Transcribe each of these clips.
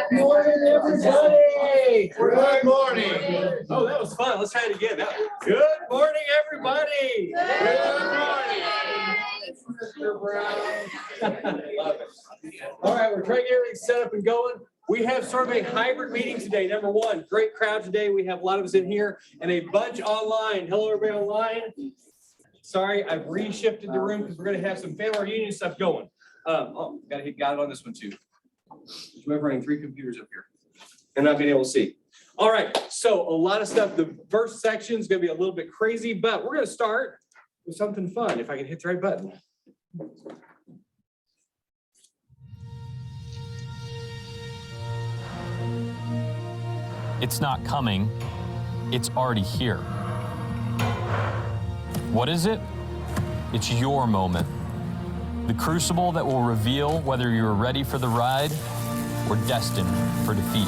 Good morning, everybody. Good morning. Oh, that was fun. Let's try it again. Good morning, everybody. Good morning. Love it. All right, we're trying to get everything set up and going. We have sort of a hybrid meeting today. Number one, great crowd today. We have a lot of us in here and a bunch online. Hello, everybody online. Sorry, I've reshifted the room because we're going to have some family reunion stuff going. Got it on this one too. We're running 3 computers up here and not being able to see. All right, so a lot of stuff. The first section is going to be a little bit crazy, but we're going to start with something fun. If I can hit the right button. It's not coming, it's already here. What is it? It's your moment. The crucible that will reveal whether you're ready for the ride or destined for defeat.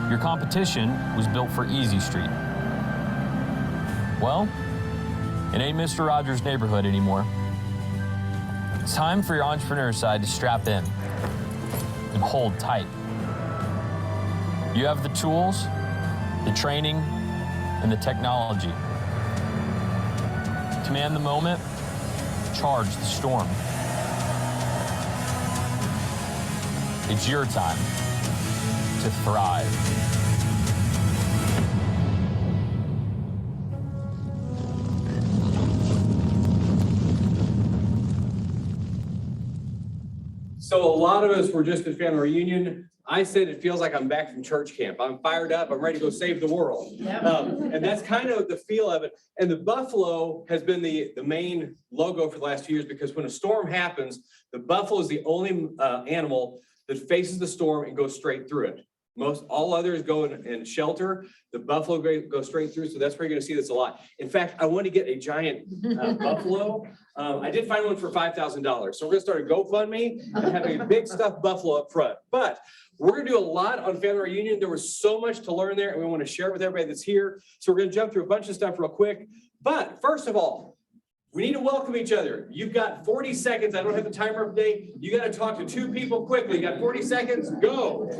Your competition was built for Easy Street. Well, it ain't Mr. Rogers' neighborhood anymore. It's time for your entrepreneur side to strap in and hold tight. You have the tools, the training, and the technology. Command the moment, charge the storm. It's your time to thrive. So a lot of us were just at family reunion. I said it feels like I'm back from church camp. I'm fired up. I'm ready to go save the world. Yep. And that's kind of the feel of it. And the buffalo has been the main logo for the last 2 years because when a storm happens, the buffalo is the only animal that faces the storm and goes straight through it. All others go in shelter. The buffalo goes straight through. So that's where you're going to see this a lot. In fact, I want to get a giant buffalo. I did find one for $5,000. So we're going to start a GoFundMe and have a big stuffed buffalo up front. But we're going to do a lot on family reunion. There was so much to learn there, and we want to share it with everybody that's here. So we're going to jump through a bunch of stuff real quick. But first of all, we need to welcome each other. You've got 40 seconds. I don't have the timer up today. You got to talk to 2 people quickly. You got 40 seconds. Go.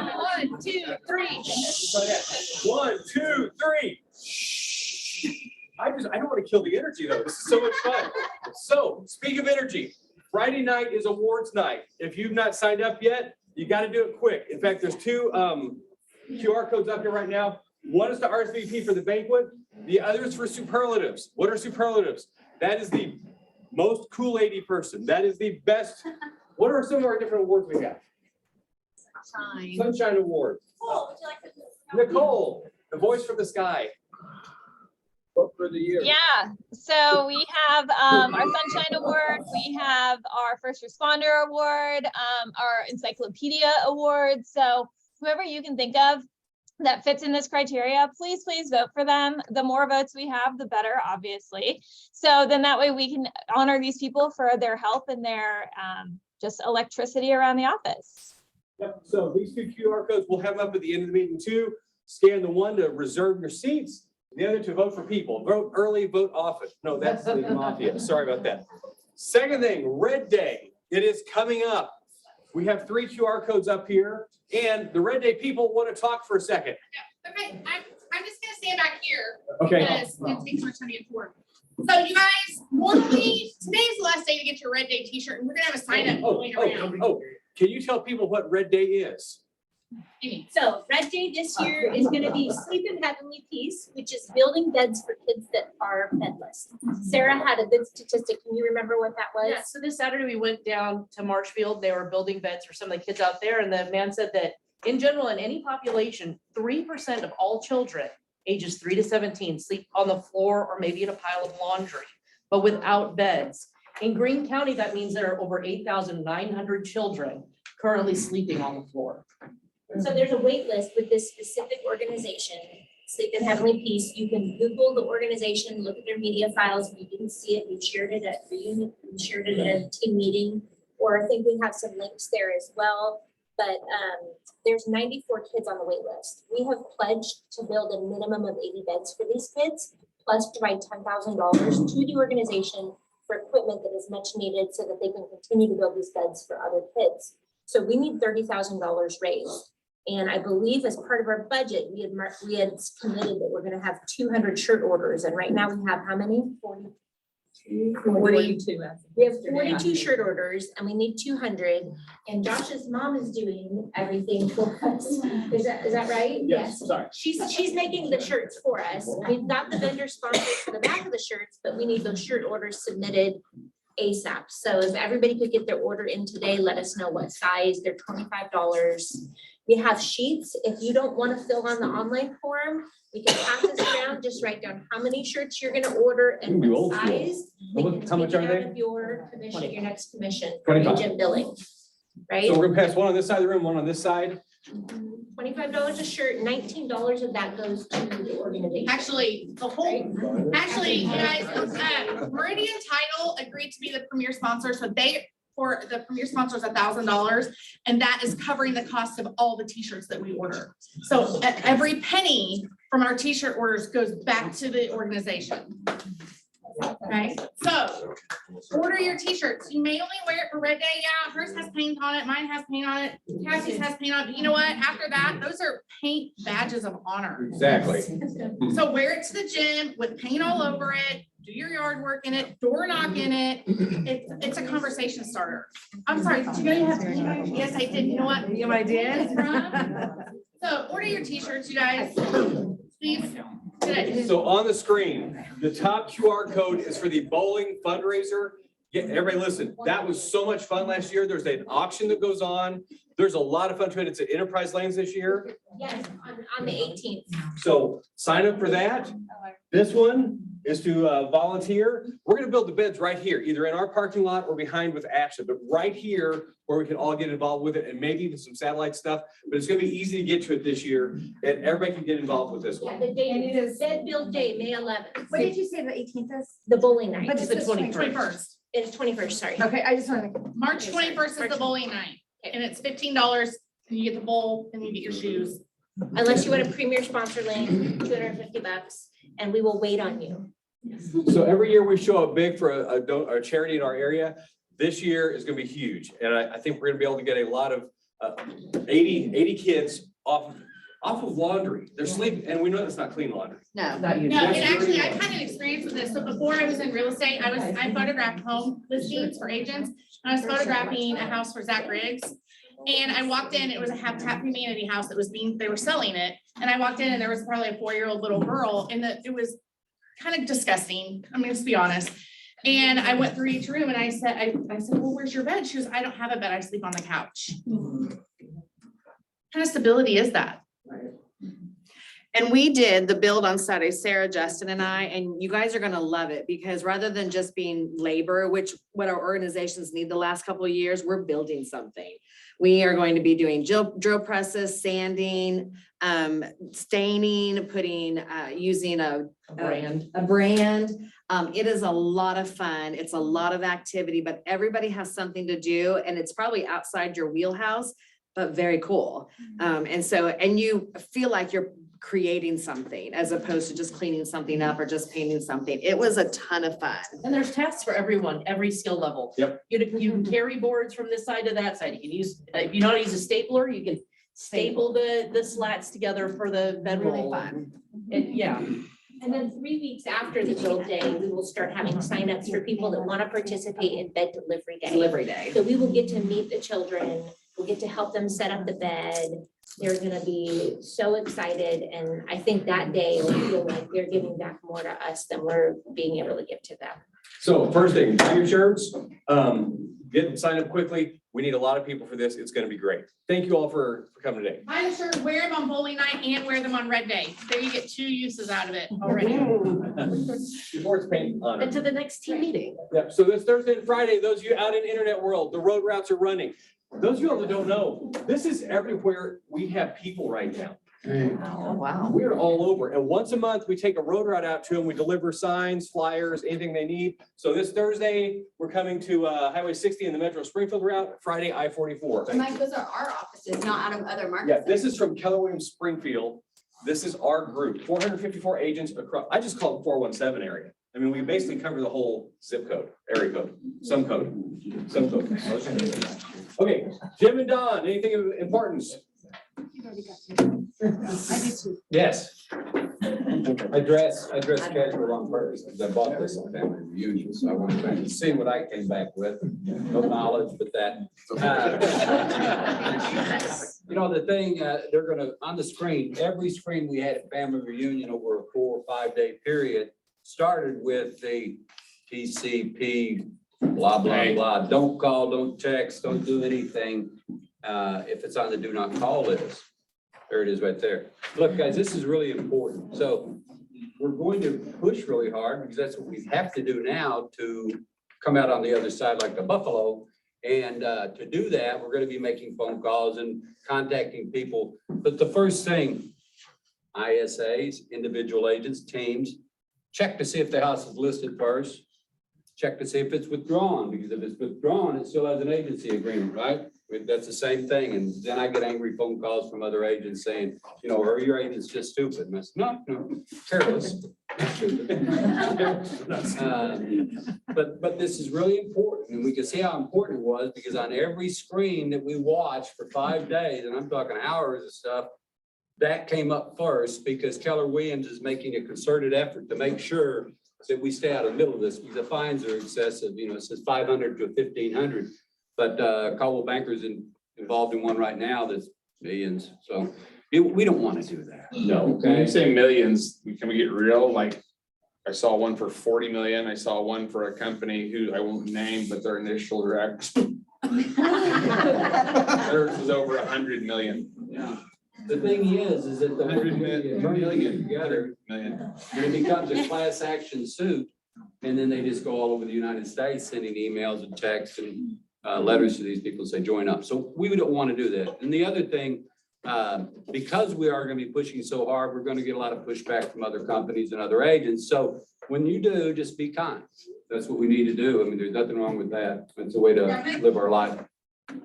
One, two, three. 1, 2, 3. I don't want to kill the energy though. This is so much fun. So speak of energy, Friday night is awards night. If you've not signed up yet, you got to do it quick. In fact, there's 2 QR codes up here right now. One is to RSVP for the banquet. The other is for superlatives. What are superlatives? That is the most Kool-Aid-y person. That is the best. What are some of our different awards we have? Sunshine Award. Nicole, the voice from the sky. What for the year? Yeah, so we have our Sunshine Award, we have our First Responder Award, our Encyclopedia Award. So whoever you can think of that fits in this criteria, please vote for them. The more votes we have, the better, obviously. So then that way we can honor these people for their help and their just electricity around the office. Yep. So these 2 QR codes, we'll have up at the end of the meeting too. Scan the one to reserve your seats, the other to vote for people. Vote early, vote often. No, that's the mafia. Sorry about that. Second thing, Red Day. It is coming up. We have 3 QR codes up here, and the Red Day people want to talk for a second. Yeah. Okay, I'm just gonna stand back here Okay. because it takes much time to get forward. So you guys, today's the last day to get your Red Day t-shirt, and we're gonna have a sign up going around. Can you tell people what Red Day is? Amy. So Red Day this year is gonna be Sleep in Heavenly Peace, which is building beds for kids that are bedless. Sarah had a good statistic. Can you remember what that was? Yeah, so this Saturday we went down to Marshfield. They were building beds for some of the kids out there, and the man said that in general, in any population, 3% of all children ages 3 to 17 sleep on the floor or maybe in a pile of laundry, but without beds. In Greene County, that means there are over 8,900 children currently sleeping on the floor. So there's a wait list with this specific organization, Sleep in Heavenly Peace. You can Google the organization, look at their media files. If you didn't see it, we shared it at reunion, we shared it at a team meeting, or I think we have some links there as well. But there's 94 kids on the wait list. We have pledged to build a minimum of 80 beds for these kids, plus provide $10,000 to the organization for equipment that is much needed so that they can continue to build these beds for other kids. So we need $30,000 raised. And I believe as part of our budget, we had committed that we're gonna have 200 shirt orders. And right now we have how many? 42. We have 42 shirt orders and we need 200. And Josh's mom is doing everything for us. Is that right? Yes, sorry. She's making the shirts for us. We've got the vendor sponsors for the back of the shirts, but we need those shirt orders submitted ASAP. So if everybody could get their order in today, let us know what size. They're $25. We have sheets. If you don't want to fill on the online form, we can pass this around. Just write down how many shirts you're going to order and Ooh, what old school. size. We can How much take are it they? out of your commission, your next commission for 25. agent billing, right? So we're gonna pass one on this side of the room, one on this side. $25 a shirt, $19 of that goes to the organization. Actually, you guys, Meridian Title agreed to be the premier sponsor, so for the premier sponsor is $1,000, and that is covering the cost of all the t-shirts that we order. So every penny from our t-shirt orders goes back to the organization. Right, so order your t-shirts. You may only wear it for Red Day. Yeah, hers has paint on it, mine has paint on it, Cassie's has paint on it. But you know what? After that, those are paint badges of honor. Exactly. So wear it to the gym with paint all over it, do your yard work in it, door knock in it. It's a conversation starter. I'm sorry, did you guys have? Yes, I did. You know what? You know what I did? So order your t-shirts, you guys, please. Today. So on the screen, the top QR code is for the bowling fundraiser. Yeah, everybody listen, that was so much fun last year. There's an auction that goes on. There's a lot of fun to it. It's at Enterprise Lanes this year. Yes, on the 18th. So sign up for that. This one is to volunteer. We're gonna build the beds right here, either in our parking lot or behind with Action, but right here where we can all get involved with it and maybe even some satellite stuff. But it's gonna be easy to get to it this year and everybody can get involved with this Yeah, one. the date is bed build day, May 11th. What did you say the 18th is? The bowling night. But It's the 21st. 21st. It's 21st, sorry. Okay, I just want to. March 21st is the bowling night, and it's $15, and you get the bowl, and you get your shoes. Unless you want a premier sponsor link, $250, and we will wait on you. So every year we show up big for a charity in our area. This year is gonna be huge. And I think we're gonna be able to get a lot of 80 kids off of laundry. They're sleeping, and we know that's not clean laundry. No. Not usually. No, and actually, I've had an experience with this. So before I was in real estate, I photographed home listings for agents. And I was photographing a house for Zach Riggs. And I walked in, it was a Habitat Humanity house that they were selling it. And I walked in and there was probably a 4-year-old little girl, and it was kind of disgusting. I mean, let's be honest. And I went through each room and I said, well, where's your bed? She goes, I don't have a bed. I sleep on the couch. What kind of stability is that? And we did the build on Saturday, Sarah, Justin and I, and you guys are gonna love it because rather than just being labor, which what our organizations need the last couple of years, we're building something. We are going to be doing drill presses, sanding, staining, putting, using a brand. It is a lot of fun. It's a lot of activity, but everybody has something to do and it's probably outside your wheelhouse, but very cool. And you feel like you're creating something as opposed to just cleaning something up or just painting something. It was a ton of fun. And there's tasks for everyone, every skill level. Yep. You can carry boards from this side to that side. You can use, if you know how to use a stapler, you can staple the slats together for the bedroll. Really fun. Yeah. And then 3 weeks after the build day, we will start having signups for people that want to participate in bed delivery day. Delivery day. So we will get to meet the children, we'll get to help them set up the bed. They're gonna be so excited, and I think that day will feel like they're giving back more to us than we're being able to give to them. So first thing, buy your shirts, get them signed up quickly. We need a lot of people for this. It's gonna be great. Thank you all for coming today. Buy the shirt, wear them on bowling night and wear them on red day. There you get 2 uses out of it already. Before it's paint on it. And to the next team meeting. Yeah, so this Thursday and Friday, those of you out in internet world, the road routes are running. Those of you all that don't know, this is everywhere we have people right now. Oh, wow. We're all over. And once a month, we take a road route out to them. We deliver signs, flyers, anything they need. So this Thursday, we're coming to Highway 60 in the Metro Springfield route, Friday, I-44. Mike, those are our offices, not out of other Yeah, markets. this is from Keller Williams Springfield. This is our group, 454 agents across, I just call it 417 area. I mean, we basically cover the whole zip code, area code, some code. Okay, Jim and Don, anything of importance? Yes. I dress casual on purpose because I bought this on family reunion, so I wanted to see what I came back with. No knowledge, but that. You know, the thing, they're gonna, on the screen, every screen we had at family reunion over a 4 or 5 day period started with the TCP, blah, blah, blah. Don't call, don't text, don't do anything if it's on the do not call list. There it is right there. Look, guys, this is really important. So we're going to push really hard because that's what we have to do now to come out on the other side like the buffalo. And to do that, we're going to be making phone calls and contacting people. But the first thing, ISAs, individual agents, teams, check to see if the house is listed first. Check to see if it's withdrawn, because if it's withdrawn, it still has an agency agreement, right? That's the same thing. And then I get angry phone calls from other agents saying, you know, are your agent's just stupid? And I said, no, careless. But this is really important, and we can see how important it was, because on every screen that we watched for 5 days, and I'm talking hours of stuff, that came up first, because Keller Williams is making a concerted effort to make sure that we stay out of the middle of this, because the fines are excessive. You know, it says 500 to 1,500, but Caldwell Banker's involved in one right now that's millions. So we don't want to do that. No. When you say millions, can we get real? Like, I saw one for 40 million. I saw one for a company who I won't name, but their initials are actually. Theirs is over 100 million. Yeah. The thing is that the 100 million together, Million. it becomes a class action suit. And then they just go all over the United States, sending emails and texts and letters to these people, say, join up. So we don't want to do that. And the other thing, because we are going to be pushing so hard, we're going to get a lot of pushback from other companies and other agents. So when you do, just be kind. That's what we need to do. I mean, there's nothing wrong with that. It's a way to live our life.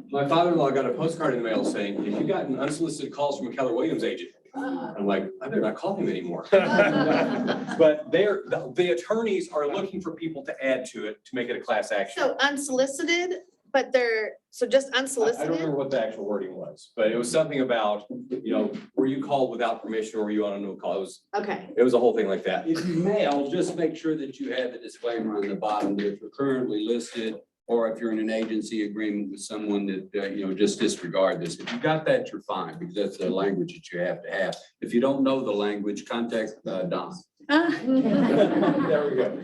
My father-in-law got a postcard in the mail saying, if you gotten unsolicited calls from a Keller Williams agent, I'm like, I better not call him anymore. But the attorneys are looking for people to add to it to make it a class action. So unsolicited, but just I don't unsolicited? remember what the actual wording was, but it was something about, you know, were you called without permission or were you on a no call? Okay. It was a whole thing like that. If you mail, just make sure that you have the disclaimer on the bottom that if you're currently listed, or if you're in an agency agreement with someone that, you know, just disregard this. If you got that, you're fine, because that's the language that you have to have. If you don't know the language, contact Don. There we go.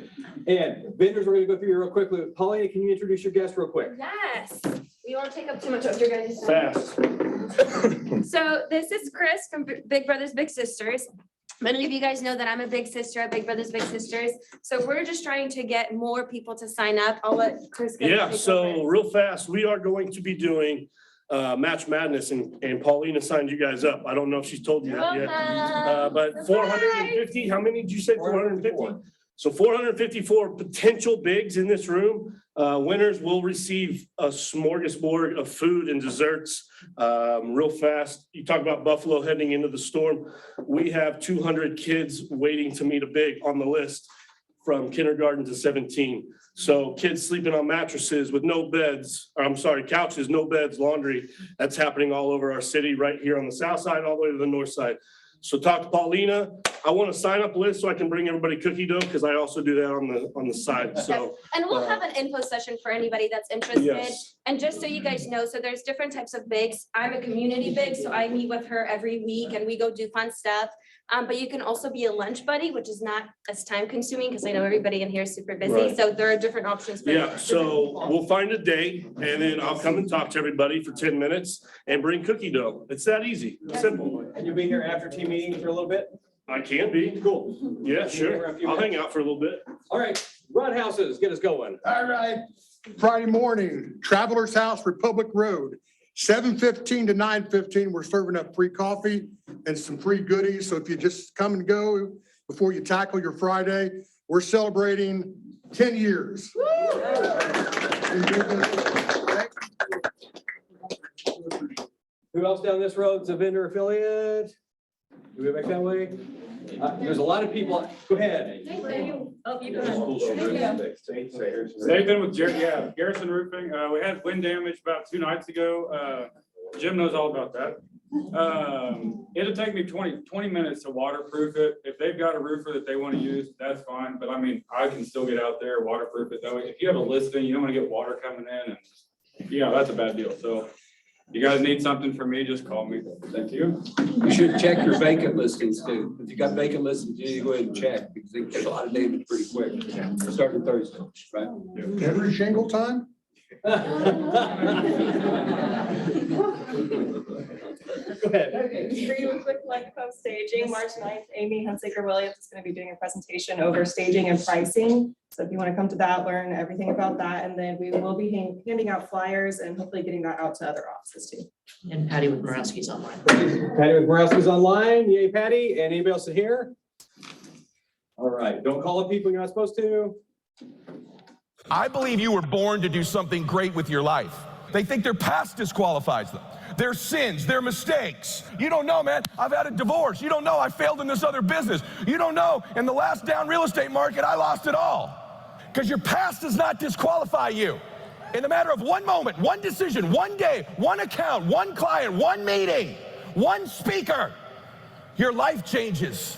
And vendors, we're gonna go through here real quickly. Paulina, can you introduce your guest real quick? Yes, we won't take up too much of your guys' time. So this is Chris from Big Brothers Big Sisters. Many of you guys know that I'm a big sister at Big Brothers Big Sisters. So we're just trying to get more people to sign up. I'll let Chris. go Yeah, take so over. real fast, we are going to be doing Match Madness, and Paulina signed you guys up. I don't know if she's told you that yet. But 450, how many did you say? 450? So 454 potential bigs in this room. Winners will receive a smorgasbord of food and desserts. Real fast, you talk about Buffalo heading into the storm. We have 200 kids waiting to meet a big on the list from kindergarten to 17. So kids sleeping on mattresses with no beds, or I'm sorry, couches, no beds, laundry. That's happening all over our city, right here on the south side, all the way to the north side. So talk to Paulina. I want a sign up list so I can bring everybody cookie dough, because I also do that on the side, so. And we'll have an info session for anybody that's interested. Yes. And just so you guys know, so there's different types of bigs. I'm a community big, so I meet with her every week and we go do fun stuff. But you can also be a lunch buddy, which is not as time consuming because I know everybody in here is super busy. Right. So there are different options. for Yeah, different so people. we'll find a day and then I'll come and talk to everybody for 10 minutes and bring cookie dough. It's that easy, simple. And you'll be here after team meeting for a little bit? I can be. Cool. Yeah, sure. I'll hang out for a little bit. All right, run houses, get us going. All right, Friday morning, Travelers House, Republic Road, 7:15 to 9:15. We're serving up free coffee and some free goodies. So if you just come and go before you tackle your Friday, we're celebrating 10 years. Who else down this road is a vendor affiliate? Do we go back that way? There's a lot of people, go ahead. Nathan with Garrison Roofing. We had wind damage about 2 nights ago. Jim knows all about that. It'll take me 20 minutes to waterproof it. If they've got a roofer that they want to use, that's fine. But I mean, I can still get out there, waterproof it. That way, if you have a listing, you don't want to get water coming in, and yeah, that's a bad deal. So you guys need something from me, just call me. Thank you. You should check your vacant listings too. If you got vacant listings, you need to go ahead and check because they get a lot of damage pretty quick. Starting Thursday, right? Every shingle time? Go ahead. Okay, just for you, a quick microphone staging, March 9th, Amy Hunsaker Williams is going to be doing a presentation over staging and pricing. So if you want to come to that, learn everything about that, and then we will be handing out flyers and hopefully getting that out to other offices too. And Patty with Morawski's online. Patty with Borowski's online. Yay, Patty. And anybody else in here? All right, don't call up people you're not supposed to. I believe you were born to do something great with your life. They think their past disqualifies them. Their sins, their mistakes. You don't know, man. I've had a divorce. You don't know I failed in this other business. You don't know in the last down real estate market, I lost it all. Because your past does not disqualify you. In the matter of one moment, one decision, one day, one account, one client, one meeting, one speaker, your life changes.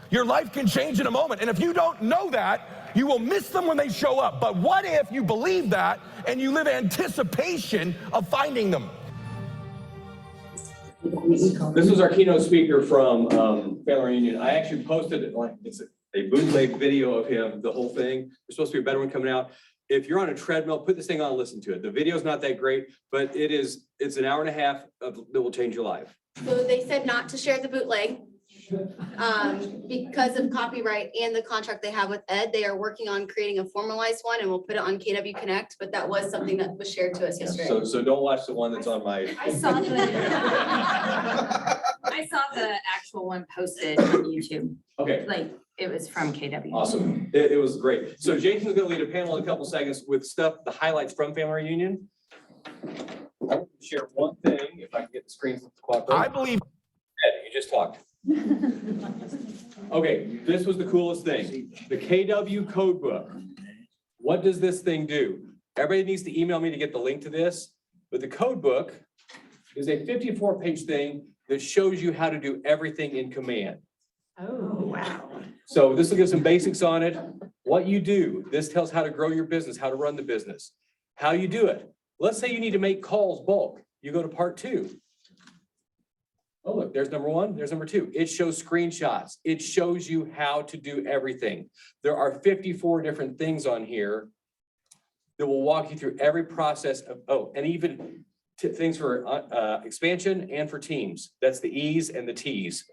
Your life can change in a moment. And if you don't know that, you will miss them when they show up. But what if you believe that and you live anticipation of finding them? This was our keynote speaker from Family Reunion. I actually posted it, like, it's a bootleg video of him, the whole thing. There's supposed to be a better one coming out. If you're on a treadmill, put this thing on and listen to it. The video's not that great, but it's an hour and a half that will change your life. So they said not to share the bootleg because of copyright and the contract they have with Ed. They are working on creating a formalized one and we'll put it on KW Connect, but that was something that was shared to us yesterday. So don't watch the one that's on my. I saw the actual one posted on YouTube. Okay. Like, it was from KW. Awesome. It was great. So Jason's gonna lead a panel in a couple seconds with stuff, the highlights from Family Reunion. I want to share one thing, if I can get the screen to cooperate. I believe. Ed, you just talked. Okay, this was the coolest thing. The KW code book. What does this thing do? Everybody needs to email me to get the link to this, but the code book is a 54-page thing that shows you how to do everything in Command. Oh, wow. So this will give some basics on it. What you do, this tells how to grow your business, how to run the business, how you do it. Let's say you need to make calls bulk. You go to part 2. Oh, look, there's number 1, there's number 2. It shows screenshots. It shows you how to do everything. There are 54 different things on here that will walk you through every process of, and even things for expansion and for teams. That's the E's and the T's.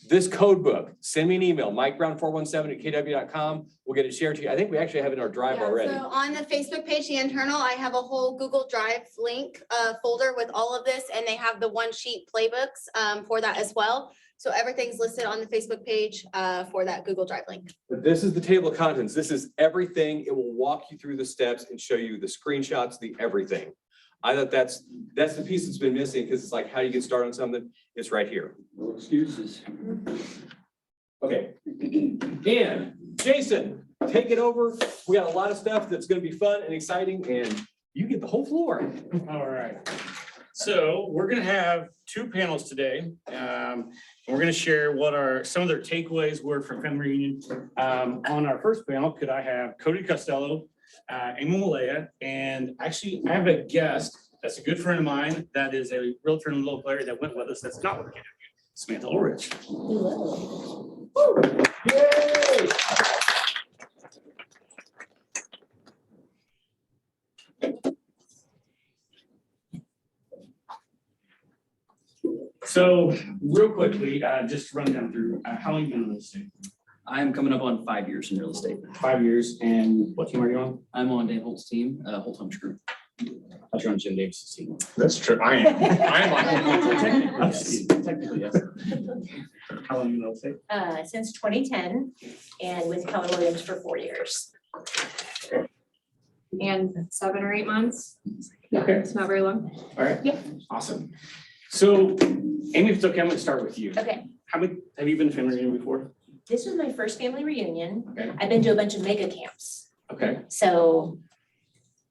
This code book, send me an email, mikebrown417@kw.com. We'll get it shared to you. I think we actually have it in our drive Yeah, already. so on the Facebook page, the internal, I have a whole Google Drive link folder with all of this, and they have the one sheet playbooks for that as well. So everything's listed on the Facebook page for that Google Drive link. But this is the table of contents. This is everything. It will walk you through the steps and show you the screenshots, the everything. I thought that's the piece that's been missing, because it's like, how do you get started on something? It's right here. No excuses. Okay. And Jason, take it over. We got a lot of stuff that's gonna be fun and exciting, and you get the whole floor. All right. So we're gonna have two panels today. We're gonna share what some of their takeaways were from family reunion. On our first panel, could I have Cody Costello, Amy Malaya, and actually I have a guest that's a good friend of mine that is a realtor and local area that went with us that's not with KW, Samantha Ulrich. Yay! So real quickly, just to run down through, how long you been in real estate? I'm coming up on 5 years in real estate. 5 years, and what team are you on? I'm on Dan Holt's team, Holt Homes Group. I was on Jim Davis' team. That's true. I am. Technically, yes. How long you in real estate? Since 2010 and with Keller Williams for 4 years. And 7 or 8 months. Okay. It's not very long. All right. Yeah. Awesome. So Amy, if it's okay, I'm gonna start with you. Okay. How many, have you been to family reunion before? This was my first family reunion. Okay. I've been to a bunch of mega camps. Okay. So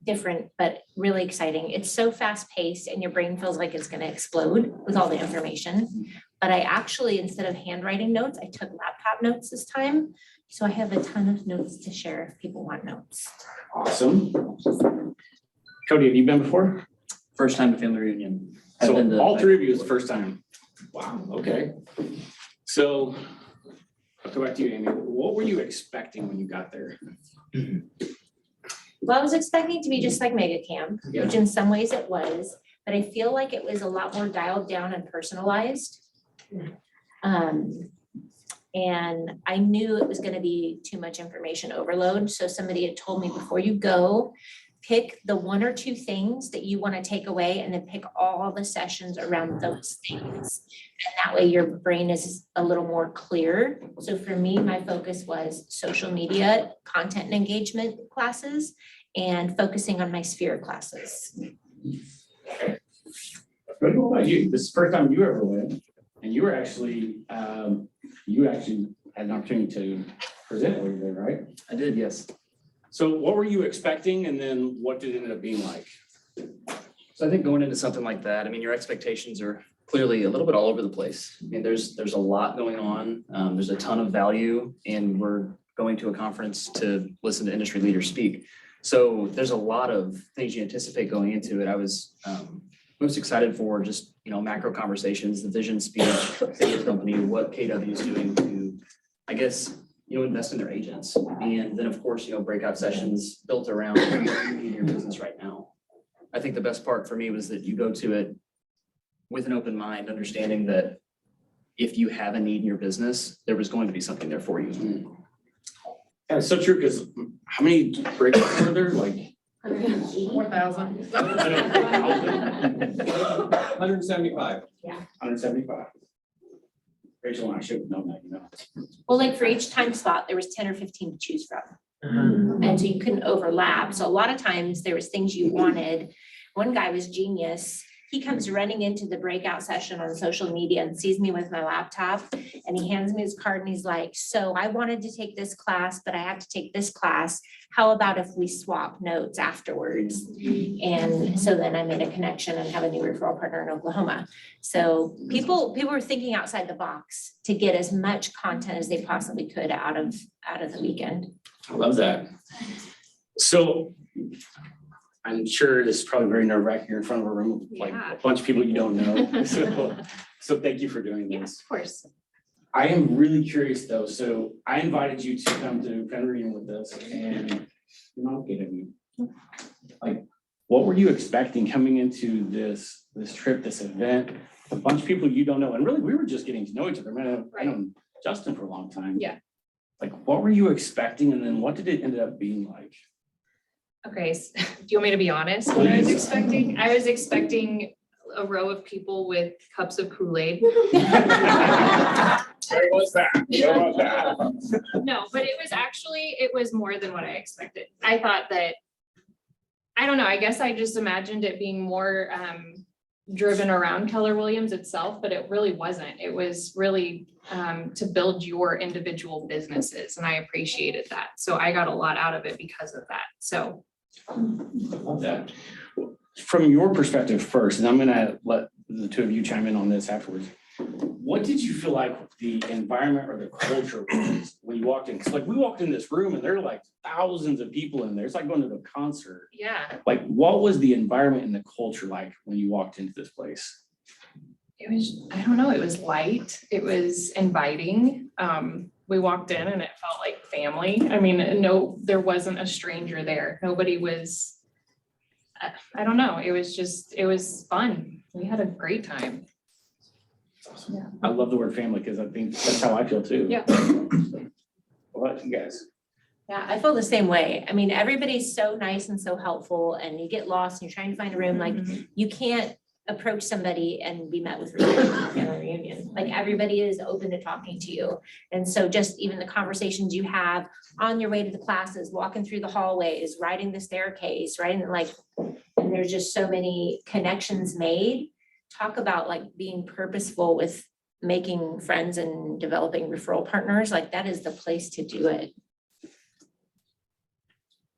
different, but really exciting. It's so fast paced and your brain feels like it's gonna explode with all the information. But I actually, instead of handwriting notes, I took laptop notes this time. So I have a ton of notes to share if people want notes. Awesome. Cody, have you been before? First time to family reunion. I've So been to- all three of you is the first time. Wow, okay. So I'll go back to you, Amy. What were you expecting when you got there? Well, I was expecting it to be just like mega camp, Yeah. which in some ways it was, but I feel like it was a lot more dialed down and personalized. And I knew it was gonna be too much information overload, so somebody had told me before you go, pick the 1 or 2 things that you wanna take away and then pick all the sessions around those things. And that way your brain is a little more clear. So for me, my focus was social media, content and engagement classes, and focusing on my sphere classes. Cody, what about you? This is the first time you ever went, and you were actually, you actually had an opportunity to present over there, right? I did, yes. So what were you expecting, and then what did it end up being like? So I think going into something like that, I mean, your expectations are clearly a little bit all over the place. I mean, there's a lot going on. There's a ton of value, and we're going to a conference to listen to industry leaders speak. So there's a lot of things you anticipate going into it. I was most excited for just, macro conversations, the vision speech, the company, what KW is doing to, I guess, invest in their agents. And then, of course, breakout sessions built around what you need in your business right now. I think the best part for me was that you go to it with an open mind, understanding that if you have a need in your business, there was going to be something there for you. And it's so true, because how many breakouts were there? Like 4,000. 175. 175. Rachel and I should have known that, Well, like for each time slot, there was 10 or 15 to choose from. And so you couldn't overlap. So a lot of times there was things you wanted. One guy was genius. He comes running into the breakout session on social media and sees me with my laptop, and he hands me his card and he's like, so I wanted to take this class, but I have to take this class. How about if we swap notes afterwards? And so then I made a connection and have a new referral partner in Oklahoma. So people were thinking outside the box to get as much content as they possibly could out of the weekend. I love that. So I'm sure this is probably very nerve wracking. You're in front of a room, like a bunch of people you don't know. So thank you for doing this. Of course. I am really curious though. So I invited you to come to family reunion with us, and like, what were you expecting coming into this trip, this event? A bunch of people you don't know, and really we were just getting to know each other. I know Justin for a long time. Yeah. Like, what were you expecting, and then what did it end up being like? Okay, do you want me to be honest? What I was expecting? I was expecting a row of people with cups of Kool-Aid. Where was that? Where was that? No, but it was more than what I expected. I thought that, I don't know, I guess I just imagined it being more driven around Keller Williams itself, but it really wasn't. It was really to build your individual businesses, and I appreciated that. So I got a lot out of it because of that. So Love that. from your perspective first, and I'm gonna let the two of you chime in on this afterwards. What did you feel like the environment or the culture was when you walked in? Because like we walked in this room and there are like thousands of people in there. It's like going to a concert. Yeah. Like, what was the environment and the culture like when you walked into this place? It was, I don't know, it was light, it was inviting. We walked in and it felt like family. I mean, no, there wasn't a stranger there. Nobody was, I don't know, it was just, it was fun. We had a great time. Yeah. I love the word family because I think that's how I feel too. Yeah. What about you guys? Yeah, I feel the same way. I mean, everybody's so nice and so helpful and you get lost and you're trying to find a room, like you can't approach somebody and be met with respect in a reunion. Like everybody is open to talking to you. And so just even the conversations you have on your way to the classes, walking through the hallways, riding the staircase, riding like, and there's just so many connections made. Talk about like being purposeful with making friends and developing referral partners. Like that is the place to do it.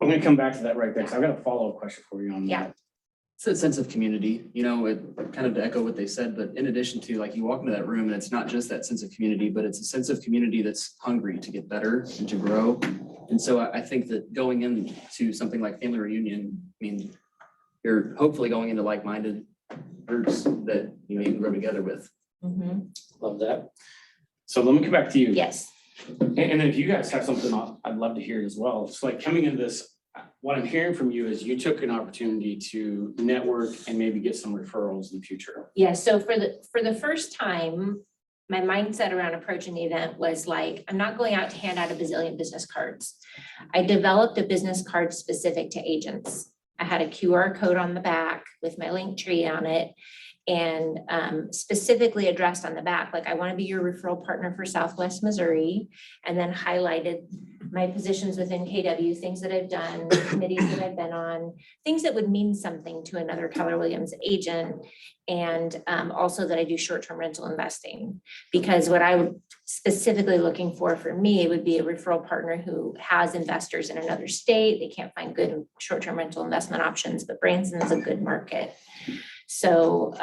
I'm gonna come back to that right there, because I've got a follow-up question for you on that. Yeah. It's a sense of community, you know, it kind of to echo what they said, but in addition to like you walk into that room and it's not just that sense of community, but it's a sense of community that's hungry to get better and to grow. And so I think that going into something like family reunion, I mean, you're hopefully going into like-minded groups that, you know, you can grow together with. Love that. So let me come back to you. Yes. And then if you guys have something, I'd love to hear it as well. It's like coming into this, what I'm hearing from you is you took an opportunity to network and maybe get some referrals in the future. Yeah, so for the first time, my mindset around approaching the event was like, I'm not going out to hand out a bazillion business cards. I developed a business card specific to agents. I had a QR code on the back with my link tree on it and specifically addressed on the back, like I want to be your referral partner for Southwest Missouri, and then highlighted my positions within KW, things that I've done, committees that I've been on, things that would mean something to another Keller Williams agent, and also that I do short-term rental investing. Because what I would specifically looking for me would be a referral partner who has investors in another state. They can't find good short-term rental investment options, but Branson is a good market. So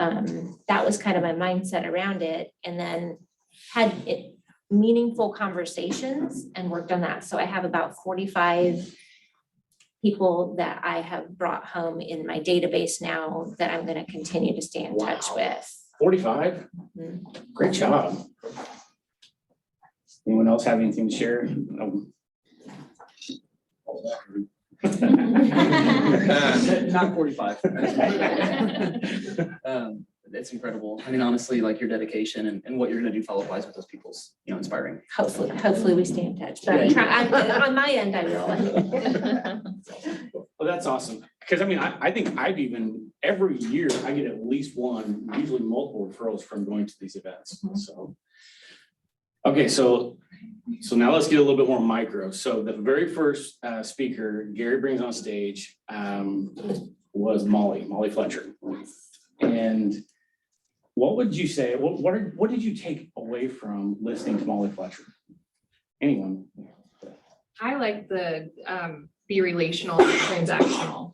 that was kind of my mindset around it, and then had meaningful conversations and worked on that. So I have about 45 people that I have brought home in my database now that I'm going to continue to stay in touch with. 45? Great job. Anyone else have anything to share? Not 45. It's incredible. I mean, honestly, like your dedication and what you're gonna do follow-wise with those people's, you know, inspiring. Hopefully we stay in touch, but I'm trying, on my end, I will. Well, that's awesome. Because I mean, I think I've even, every year I get at least one, usually multiple referrals from going to these events, so. Okay, so now let's get a little bit more micro. So the very first speaker Gary brings on stage was Molly Fletcher. And what would you say, what did you take away from listening to Molly Fletcher? Anyone? I like the be relational and transactional.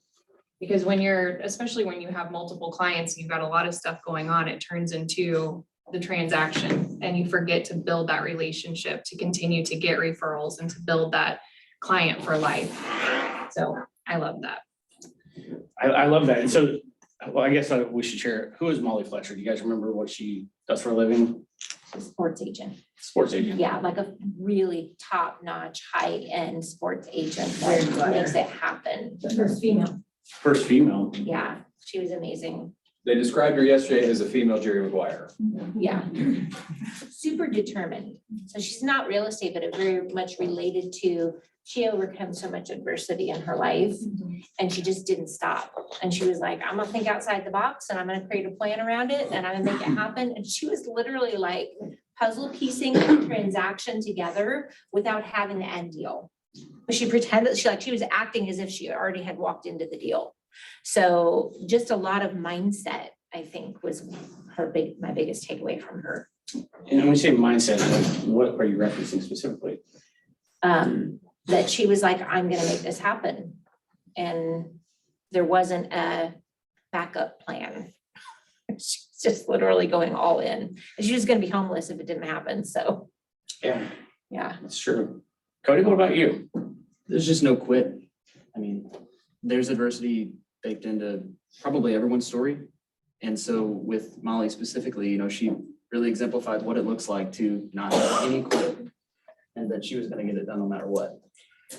Because especially when you have multiple clients, and you've got a lot of stuff going on, it turns into the transaction and you forget to build that relationship, to continue to get referrals and to build that client for life. So I love that. I love that. And so, well, I guess we should share, who is Molly Fletcher? Do you guys remember what she does for a living? Sports agent. Sports agent. Yeah, like a really top-notch, high-end sports agent that makes it happen. First female. First female. Yeah, she was amazing. They described her yesterday as a female Jerry Maguire. Yeah. Super determined. So she's not real estate, but it very much related to, she overcome so much adversity in her life and she just didn't stop. And she was like, I'm gonna think outside the box and I'm gonna create a plan around it and I'm gonna make it happen. And she was literally like puzzle piecing the transaction together without having the end deal. But she pretended, she was acting as if she already had walked into the deal. So just a lot of mindset, I think, was my biggest takeaway from her. And when you say mindset, what are you referencing specifically? That she was like, I'm gonna make this happen. And there wasn't a backup plan. She's just literally going all in. And she was gonna be homeless if it didn't happen, so, Yeah, yeah. that's true. Cody, what about you? There's just no quit. I mean, there's adversity baked into probably everyone's story. And so with Molly specifically, you know, she really exemplified what it looks like to not have any quit and that she was gonna get it done no matter what.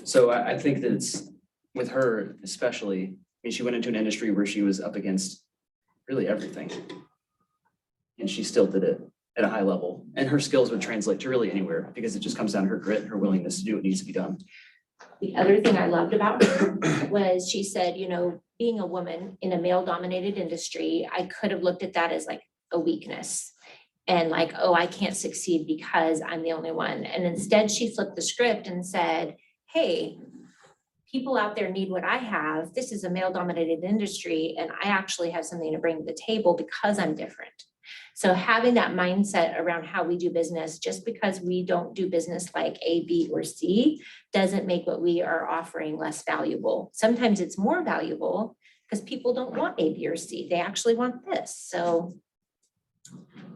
So I think that it's with her especially, I mean, she went into an industry where she was up against really everything. And she still did it at a high level. And her skills would translate to really anywhere because it just comes down to her grit and her willingness to do what needs to be done. The other thing I loved about her was she said, you know, being a woman in a male-dominated industry, I could have looked at that as like a weakness. And like, oh, I can't succeed because I'm the only one. And instead she flipped the script and said, hey, people out there need what I have. This is a male-dominated industry, and I actually have something to bring to the table because I'm different. So having that mindset around how we do business, just because we don't do business like A, B, or C, doesn't make what we are offering less valuable. Sometimes it's more valuable because people don't want A, B, or C. They actually want this. So.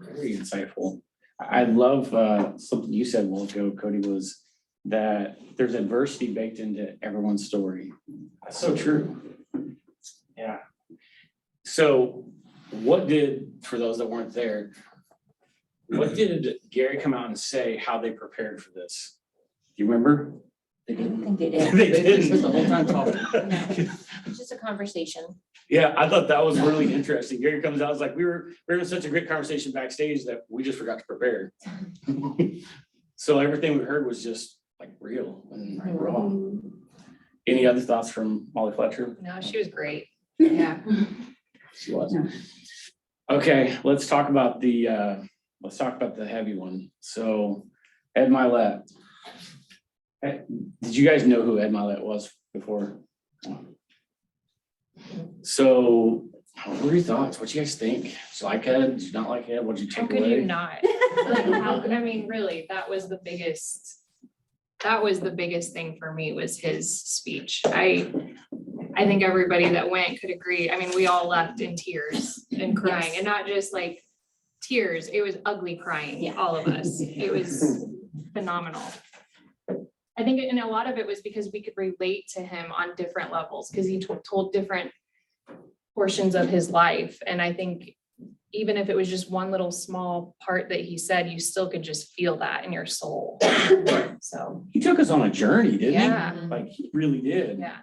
Very insightful. I love something you said a while ago, Cody, was that there's adversity baked into everyone's story. That's so true. Yeah. So what did, for those that weren't there, what did Gary come out and say how they prepared for this? Do you remember? I don't think they did. They didn't. spent the whole time talking. No, it's just a conversation. Yeah, I thought that was really interesting. Gary comes out, it's like we were having such a great conversation backstage that we just forgot to prepare. So everything we heard was just like real and raw. Any other thoughts from Molly Fletcher? No, she was great. Yeah. She was. Okay, let's talk about the heavy one. So Ed Milet. Did you guys know who Ed Milet was before? So what were your thoughts? What do you guys think? Did you like Ed? Did you not like Ed? What did you How take could you away? not? Like, I mean, really, that was the biggest thing for me was his speech. I think everybody that went could agree. I mean, we all left in tears and crying, and not just like tears. It was ugly crying, all of us. It was phenomenal. I think, and a lot of it was because we could relate to him on different levels, because he told different portions of his life. And I think even if it was just one little small part that he said, you still could just feel that in your soul. So He took us on a journey, didn't yeah, he? Like he really did. yeah.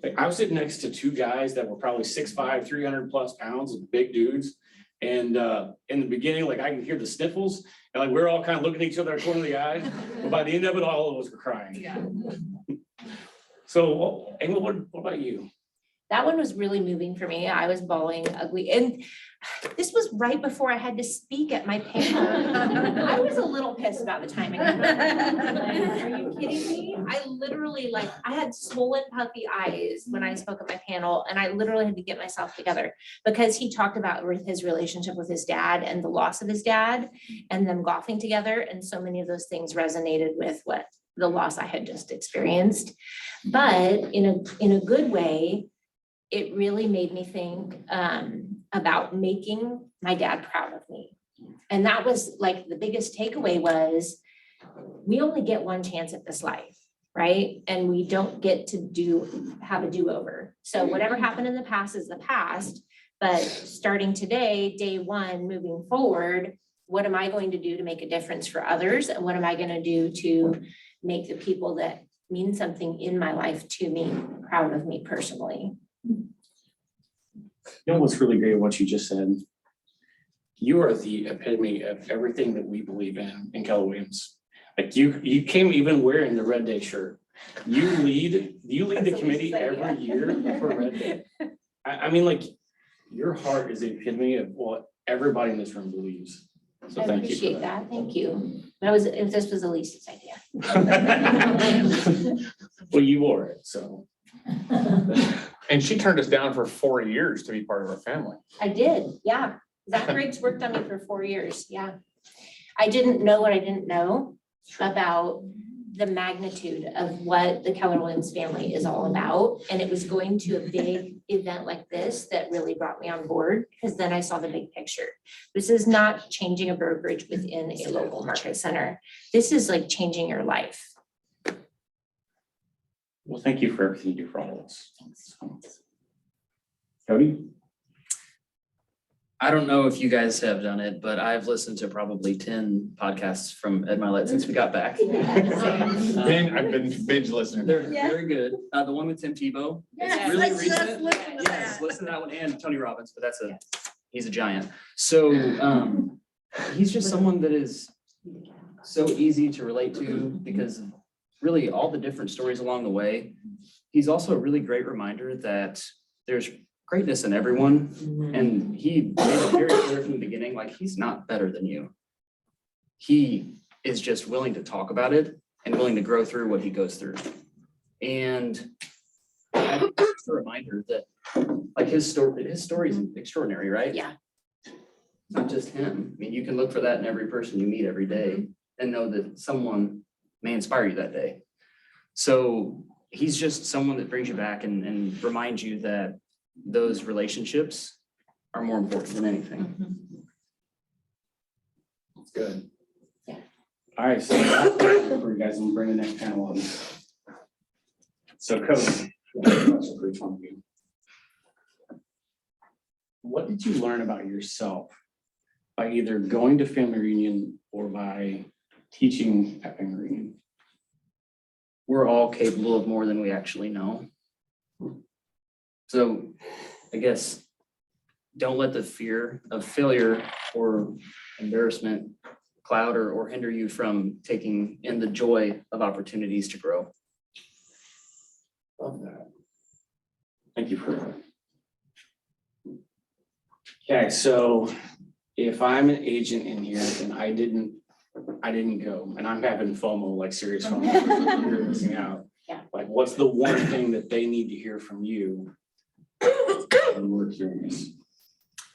Like I was sitting next to two guys that were probably 6'5", 300+ pounds, big dudes. And in the beginning, like I can hear the sniffles, and like we're all kind of looking at each other corner of the eye. But by the end of it, all of us were crying. Yeah. So, Amy, what about you? That one was really moving for me. I was bawling ugly. And this was right before I had to speak at my panel. I was a little pissed about the timing. Are you kidding me? I literally I had swollen puffy eyes when I spoke at my panel, and I literally had to get myself together because he talked about his relationship with his dad and the loss of his dad and them golfing together. And so many of those things resonated with what the loss I had just experienced. But in a good way, it really made me think about making my dad proud of me. And that was like the biggest takeaway was we only get one chance at this life, right? And we don't get to have a do-over. So whatever happened in the past is the past, but starting today, day one, moving forward, what am I going to do to make a difference for others? And what am I going to do to make the people that mean something in my life to me proud of me personally? You know what's really great, what you just said? You are the epitome of everything that we believe in Keller Williams. Like you came even wearing the Red Day shirt. You lead the committee every year for Red Day. I mean, like, your heart is the epitome of what everybody in this room believes. So I thank you for appreciate that. Thank you. This was Elise's idea. Well, you wore it, so. And she turned us down for 4 years to be part of our family. I did, yeah. Zach Griggs worked on me for 4 years, yeah. I didn't know what I didn't know about the magnitude of what the Keller Williams family is all about. And it was going to a big event like this that really brought me on board, because then I saw the big picture. This is not changing a brokerage within a local market center. This is like changing your life. Well, thank you for everything you do for all of us. Cody? I don't know if you guys have done it, but I've listened to probably 10 podcasts from Ed Milet since we got back. I've been binge listening. They're very good. The one with Tim Tebow. It's really recent. Yes, listen to that one, and Tony Robbins, but he's a giant. So he's just someone that is so easy to relate to because of really all the different stories along the way. He's also a really great reminder that there's greatness in everyone. And he made it very clear from the beginning, like, he's not better than you. He is just willing to talk about it and willing to grow through what he goes through. And I think it's a reminder that, like, his story is extraordinary, right? Yeah. Not just him. I mean, you can look for that in every person you meet every day and know that someone may inspire you that day. So he's just someone that brings you back and reminds you that those relationships are more important than anything. That's good. Yeah. All right, so for you guys, we'll bring the next panel on. So Cody, question for each one of you. What did you learn about yourself by either going to family reunion or by teaching at family reunion? We're all capable of more than we actually know. So I guess don't let the fear of failure or embarrassment cloud or hinder you from taking in the joy of opportunities to grow. Love that. Thank you for that. Okay, so if I'm an agent in here and I didn't go, and I'm having FOMO, like serious FOMO, you're missing out. Yeah. Like, what's the one thing that they need to hear from you? And we're curious.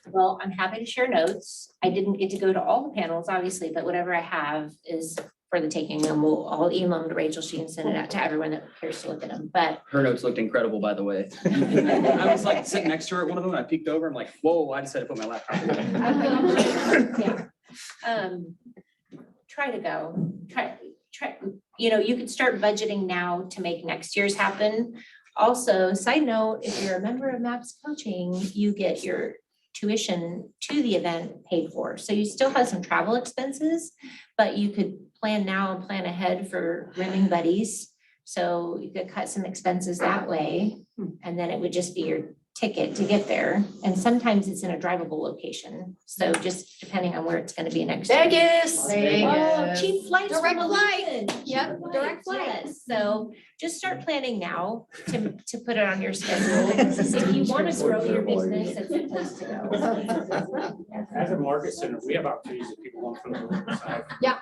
Well, I'm happy to share notes. I didn't get to go to all the panels, obviously, but whatever I have is for the taking, and I'll email them to Rachel. She can send it out to everyone that cares to look at them, but. Her notes looked incredible, by the way. I was like sitting next to her at one of them, and I peeked over, I'm like, whoa, I just had to put my laptop away. Yeah. Try to go, try, you could start budgeting now to make next year's happen. Also, side note, if you're a member of MAPS Coaching, you get your tuition to the event paid for. So you still have some travel expenses, but you could plan now and plan ahead for rooming buddies. So you could cut some expenses that way, and then it would just be your ticket to get there. And sometimes it's in a drivable location. So just depending on where it's gonna be next year. Vegas. Oh, cheap flights. from Direct flight. Aleutian. Yep, direct flight. Yes, so just start planning now to put it on your schedule. If you want to grow your business, it's a place to go. As a market center, we have opportunities that people want from the side. Yeah.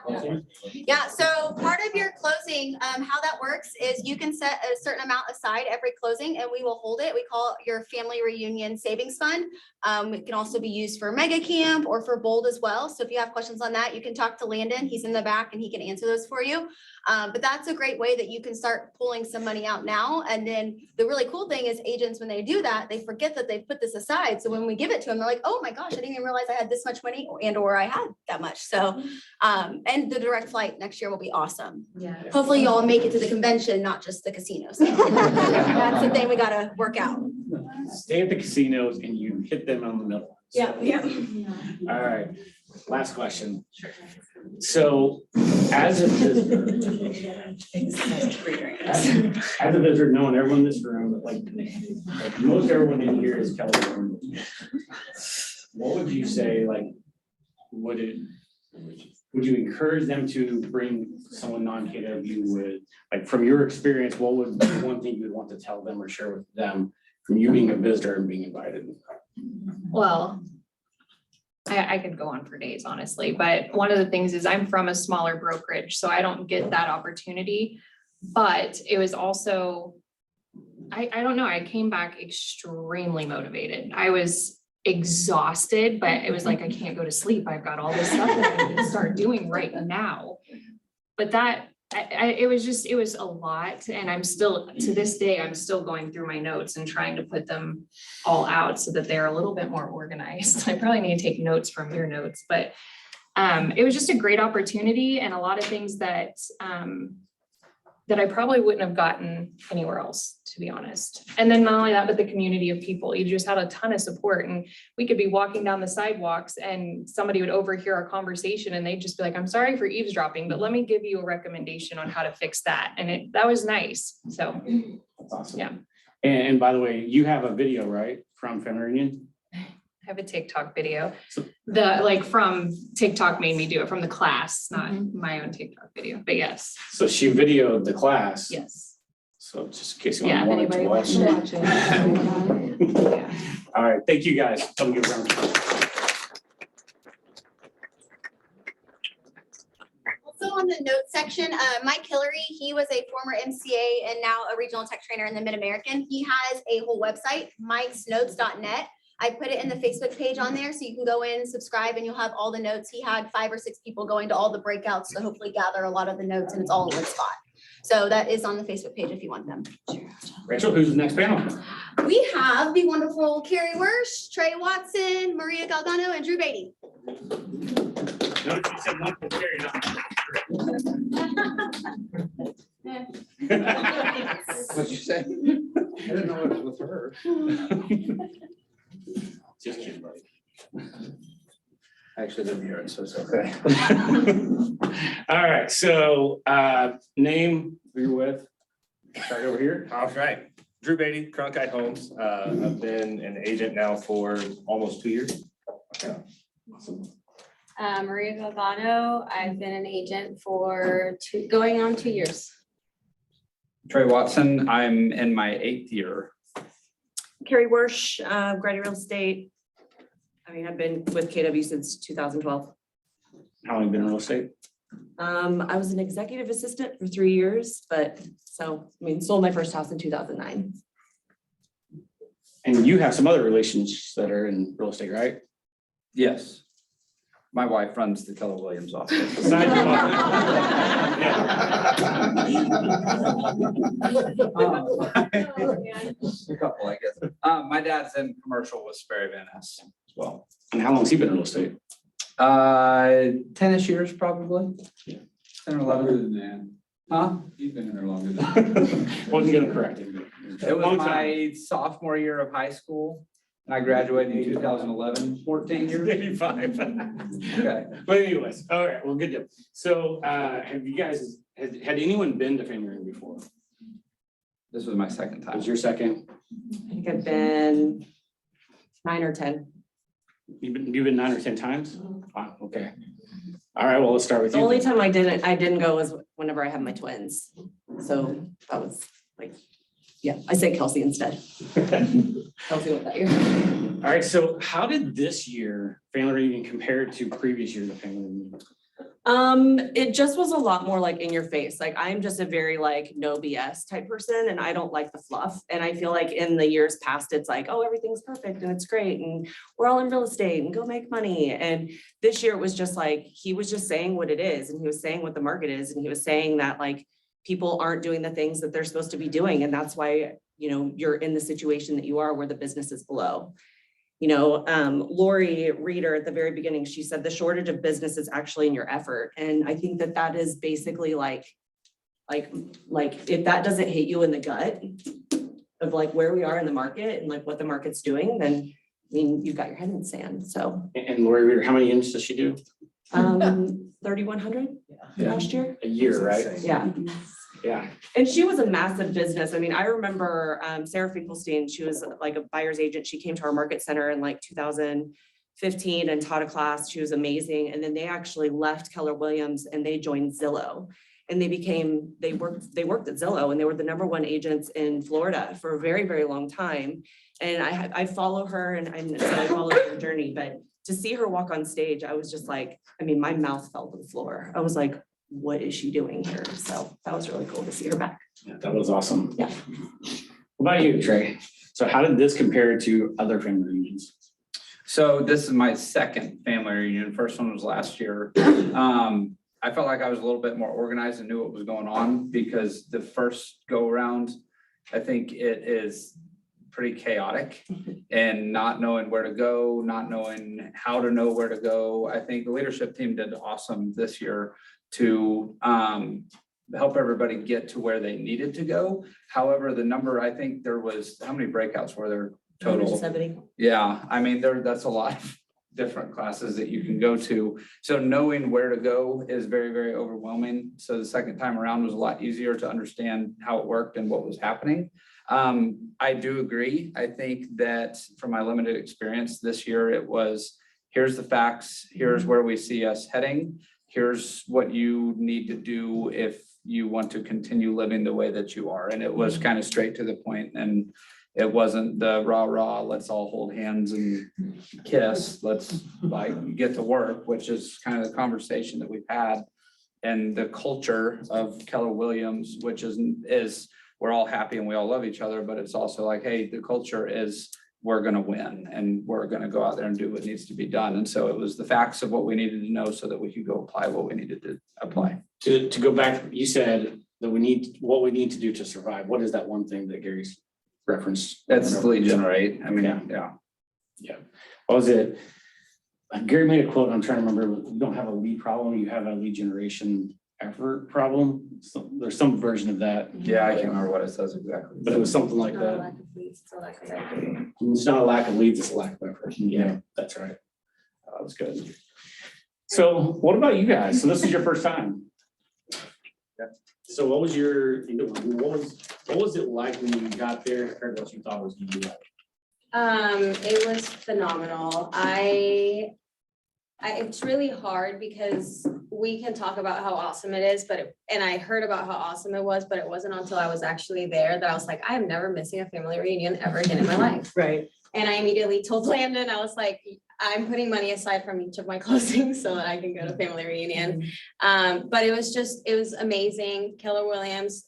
Yeah, so part of your closing, how that works is you can set a certain amount aside every closing and we will hold it. We call it your family reunion savings fund. It can also be used for mega camp or for bold as well. So if you have questions on that, you can talk to Landon. He's in the back and he can answer those for you. But that's a great way that you can start pulling some money out now. And then the really cool thing is agents, when they do that, they forget that they put this aside. So when we give it to them, they're like, oh my gosh, I didn't even realize I had this much money or I had that much. So, and the direct flight next year will be awesome. Yeah. Hopefully you all make it to the convention, not just the casino. So that's the thing we gotta work out. Stay at the casinos and you hit them on the middle. Yeah, yeah. All right, last question. So as a visitor, knowing everyone in this room, like most everyone in here is California. What would you say, like, would you encourage them to bring someone non-KW with, like, from your experience, what would be one thing you would want to tell them or share with them from you being a visitor and being invited? Well, I could go on for days, honestly, but one of the things is I'm from a smaller brokerage, so I don't get that opportunity. But it was also, I don't know, I came back extremely motivated. I was exhausted, but it was like, I can't go to sleep. I've got all this stuff that I need to start doing right now. But that it was a lot, and I'm still, to this day, I'm still going through my notes and trying to put them all out so that they're a little bit more organized. I probably need to take notes from your notes, but it was just a great opportunity and a lot of things that that I probably wouldn't have gotten anywhere else, to be honest. And then not only that, but the community of people, you just had a ton of support, and we could be walking down the sidewalks and somebody would overhear our conversation and they'd just be like, I'm sorry for eavesdropping, but let me give you a recommendation on how to fix that. And that was nice. So, That's awesome. yeah. And by the way, you have a video, right, from Family Reunion? I have a TikTok video. From TikTok made me do it, from the class, not my own TikTok video, but yes. So she videoed the class. Yes. So just in case you Yeah, if wanted anybody to wants watch. to watch it. All right, thank you guys. Come give a round. Also on the notes section, Mike Hillary, he was a former MCA and now a regional tech trainer in the Mid-American. He has a whole website, mikesnotes.net. I put it in the Facebook page on there, so you can go in, subscribe, and you'll have all the notes. He had 5 or 6 people going to all the breakouts to hopefully gather a lot of the notes, and it's all in one spot. So that is on the Facebook page if you want them. Rachel, who's the next panel? We have the wonderful Carrie Wersch, Trey Watson, Maria Galgano, and Drew Beatty. Notice you said wonderful Carrie, What'd you say? I didn't know it was with her. Just kidding, buddy. I actually live here, so it's okay. All right, so name who you're with. Start over here. All right, Drew Beatty, Cronkite Homes. I've been an agent now for almost 2 years. Maria Galvano, I've been an agent for going on 2 years. Trey Watson, I'm in my 8th year. Carrie Wersch, Grady Real Estate. I mean, I've been with KW since 2012. How long have you been in real estate? I was an executive assistant for 3 years, but so, I mean, sold my first house in 2009. And you have some other relations that are in real estate, right? Yes. My wife runs the Keller Williams office. Besides your A couple, I guess. My dad's in commercial with Sperry Van Ness as well. And how long has he been in real estate? 10-ish years probably. 10 or 11. Longer than that. Huh? You've been there longer than that. Wasn't gonna correct him. It was Long my sophomore year of high school. And I graduated in 2011, 14 years. 85. Okay. But anyways, all right, well, good deal. So have you guys, had anyone been to Family Reunion before? This was my second time. Was your second? I think I've been 9 or 10. You've been 9 or 10 times? Wow, okay. All right, well, let's start with The you. only time I didn't go was whenever I had my twins. So that was like, yeah, I say Kelsey instead. Kelsey went that year. All right, so how did this year Family Reunion compare to previous years of Family Reunion? It just was a lot more like in your face. Like I'm just a very like no BS type person and I don't like the fluff. And I feel like in the years past, it's like, oh, everything's perfect and it's great. And we're all in real estate and go make money. And this year it was just like, he was just saying what it is. And he was saying what the market is. And he was saying that like, people aren't doing the things that they're supposed to be doing. And that's why, you know, you're in the situation that you are where the business is below. You know, Lori Reeder at the very beginning, she said the shortage of business is actually in your effort. And I think that that is basically like if that doesn't hit you in the gut of like where we are in the market and like what the market's doing, then I mean, you've got your head in the sand. So. And Lori Reeder, how many units does she do? 3,100 last year. A year, right? Yeah. Yeah. And she was a massive business. I mean, I remember Sarah Finkelstein, she was like a buyer's agent. She came to our market center in like 2015 and taught a class. She was amazing. And then they actually left Keller Williams and they joined Zillow. And they worked at Zillow and they were the #1 agents in Florida for a very, very long time. And I follow her and I follow her journey, but to see her walk on stage, I was just like, I mean, my mouth fell to the floor. I was like, what is she doing here? So that was really cool to see her back. Yeah, that was awesome. Yeah. What about you, Trey? So how did this compare to other family reunions? So this is my second family reunion. First one was last year. I felt like I was a little bit more organized and knew what was going on because the first go around, I think it is pretty chaotic and not knowing where to go, not knowing how to know where to go. I think the leadership team did awesome this year to help everybody get to where they needed to go. However, the number, I think there was, how many breakouts were there total? 170. Yeah, I mean, that's a lot of different classes that you can go to. So knowing where to go is very, very overwhelming. So the second time around was a lot easier to understand how it worked and what was happening. I do agree. I think that from my limited experience this year, it was, here's the facts, here's where we see us heading. Here's what you need to do if you want to continue living the way that you are. And it was kind of straight to the point, and it wasn't the rah, let's all hold hands and kiss. Let's like get to work, which is kind of the conversation that we've had. And the culture of Keller Williams, which is we're all happy and we all love each other, but it's also like, hey, the culture is we're gonna win and we're gonna go out there and do what needs to be done. And so it was the facts of what we needed to know so that we could go apply what we needed to apply. To go back, you said that what we need to do to survive. What is that one thing that Gary's referenced? That's lead generate. I mean, yeah. Yeah. What was it? Gary made a quote, I'm trying to remember, you don't have a lead problem, you have a lead generation effort problem. So there's some version of that. Yeah, I can't remember what it says exactly. But it was something like that. It's not a lack of leads, it's a lack of effort. Yeah, that's right. That was good. So what about you guys? So this is your first time. So what was what was it like when you got there compared to what you thought it was gonna be like? It was phenomenal. It's really hard because we can talk about how awesome it is, and I heard about how awesome it was, but it wasn't until I was actually there that I was like, I am never missing a family reunion ever again in my life. Right. And I immediately told Landon, I was like, I'm putting money aside from each of my closings so that I can go to family reunion. But it was amazing. Keller Williams,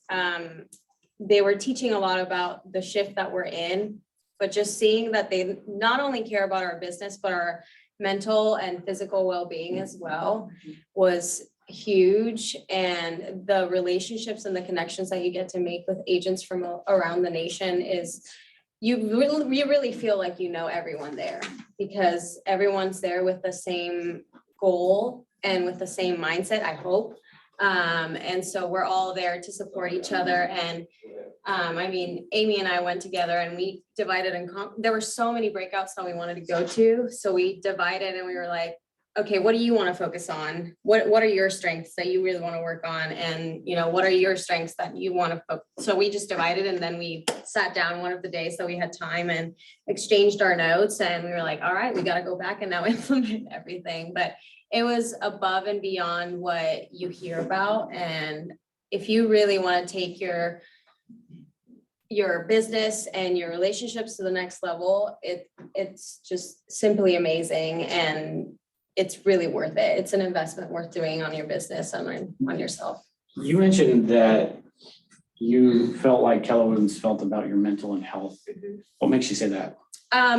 they were teaching a lot about the shift that we're in, but just seeing that they not only care about our business, but our mental and physical well-being as well was huge. And the relationships and the connections that you get to make with agents from around the nation is, you really feel like you know everyone there because everyone's there with the same goal and with the same mindset, I hope. And so we're all there to support each other. And I mean, Amy and I went together and we divided and there were so many breakouts that we wanted to go to. So we divided and we were like, okay, what do you want to focus on? What are your strengths that you really want to work on? And what are your strengths that you want to focus? So we just divided and then we sat down one of the days that we had time and exchanged our notes. And we were like, all right, we got to go back and now implement everything. But it was above and beyond what you hear about. And if you really want to take your business and your relationships to the next level, it's just simply amazing. And it's really worth it. It's an investment worth doing on your business and on yourself. You mentioned that you felt like Keller Williams felt about your mental and health. What makes you say that?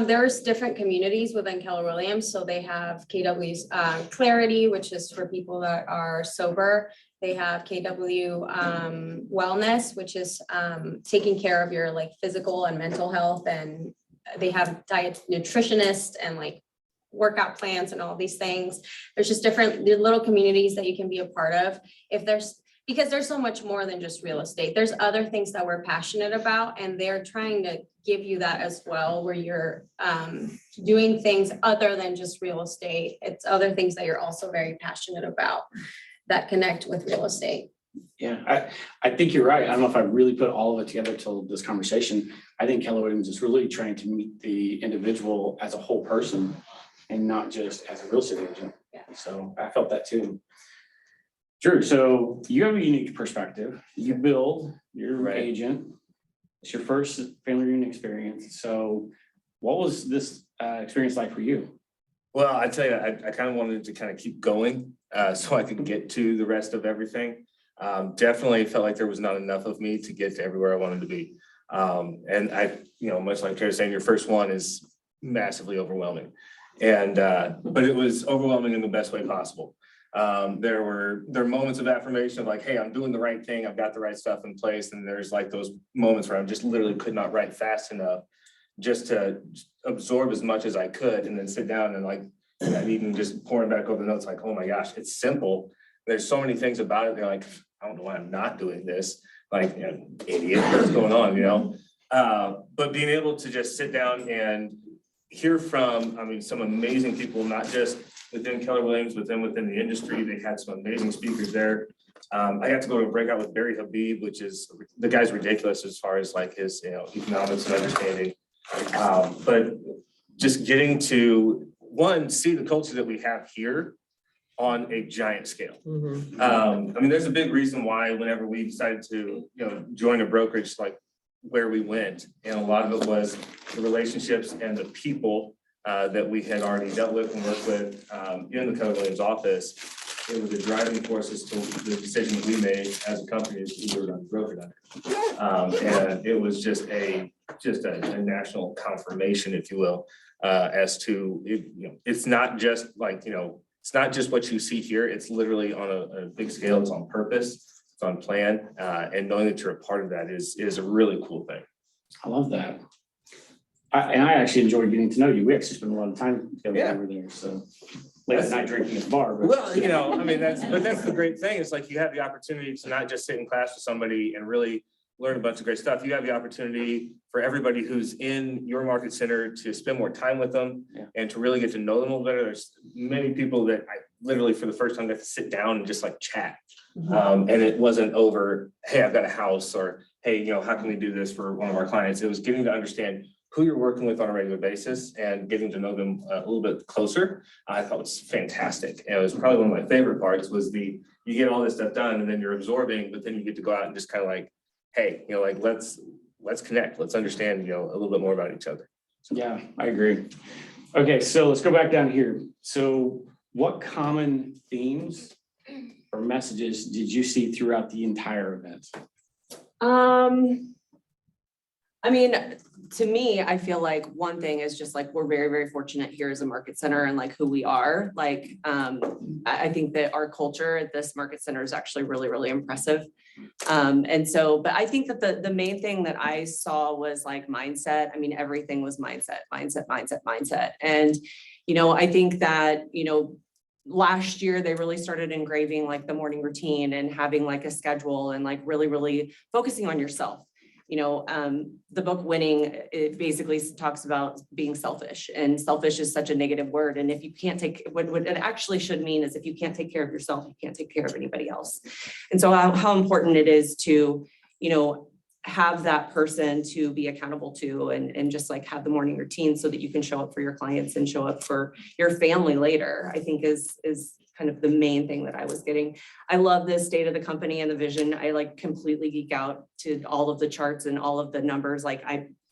There's different communities within Keller Williams. So they have KW's Clarity, which is for people that are sober. They have KW Wellness, which is taking care of your physical and mental health. And they have diet nutritionists and workout plans and all these things. There's just different little communities that you can be a part of. Because there's so much more than just real estate. There's other things that we're passionate about, and they're trying to give you that as well, where you're doing things other than just real estate. It's other things that you're also very passionate about that connect with real estate. Yeah, I think you're right. I don't know if I really put all of it together till this conversation. I think Keller Williams is really trying to meet the individual as a whole person and not just as a real estate agent. Yeah. So I felt that too. Drew, so you have a unique perspective. You build, you're an agent. It's your first family reunion experience. So what was this experience like for you? Well, I tell you, I kind of wanted to kind of keep going so I could get to the rest of everything. Definitely felt like there was not enough of me to get to everywhere I wanted to be. And much like Tara saying, your first one is massively overwhelming. And but it was overwhelming in the best way possible. There are moments of affirmation of like, hey, I'm doing the right thing. I've got the right stuff in place. And there's like those moments where I just literally could not write fast enough just to absorb as much as I could and then sit down and like, and even just pouring back over the notes, like, oh my gosh, it's simple. There's so many things about it. They're like, I don't know why I'm not doing this. Like, you know, idiot, what's going on, you know? But being able to just sit down and hear from, I mean, some amazing people, not just within Keller Williams, but then within the industry. They had some amazing speakers there. I got to go to a breakout with Barry Habib, which is, the guy's ridiculous as far as like his, you know, economics and understanding. But just getting to, one, see the culture that we have here on a giant scale. I mean, there's a big reason why whenever we decided to, you know, join a brokerage, like where we went, and a lot of it was the relationships and the people that we had already dealt with and worked with in the Keller Williams office. It was a driving force as to the decision that we made as a company is we were going to broker under. And it was just a national confirmation, if you will, as to, you know, it's not just like, you know, it's not just what you see here. It's literally on a big scale. It's on purpose. It's on plan. And knowing that you're a part of that is a really cool thing. I love that. And I actually enjoyed getting to know you. We actually spent a lot of time together over there, so late at night drinking at the bar. But. Well, you know, I mean, that's the great thing. It's like you have the opportunity to not just sit in class with somebody and really learn a bunch of great stuff. You have the opportunity for everybody who's in your market center to spend more time with them and to really get to know them a little better. There's many people that I literally for the first time got to sit down and just like chat. And it wasn't over, hey, I've got a house, or hey, you know, how can we do this for one of our clients? It was getting to understand who you're working with on a regular basis and getting to know them a little bit closer. I thought it was fantastic. And it was probably one of my favorite parts was you get all this stuff done and then you're absorbing, but then you get to go out and just kind of like, hey, you know, like let's connect, let's understand, you know, a little bit more about each other. Yeah, I agree. Okay, so let's go back down here. So what common themes or messages did you see throughout the entire event? I mean, to me, I feel like one thing is just like, we're very, very fortunate here as a market center and like who we are. Like, I think that our culture at this market center is actually really, really impressive. And so, but I think that the main thing that I saw was like mindset. I mean, everything was mindset. And, you know, I think that, you know, last year they really started engraving like the morning routine and having like a schedule and like really, really focusing on yourself. You know, the book Winning, it basically talks about being selfish, and selfish is such a negative word. And if you can't what it actually should mean is if you can't take care of yourself, you can't take care of anybody else. And so how important it is to, you know, have that person to be accountable to and just like have the morning routine so that you can show up for your clients and show up for your family later, I think is kind of the main thing that I was getting. I love the state of the company and the vision. I like completely geek out to all of the charts and all of the numbers. Like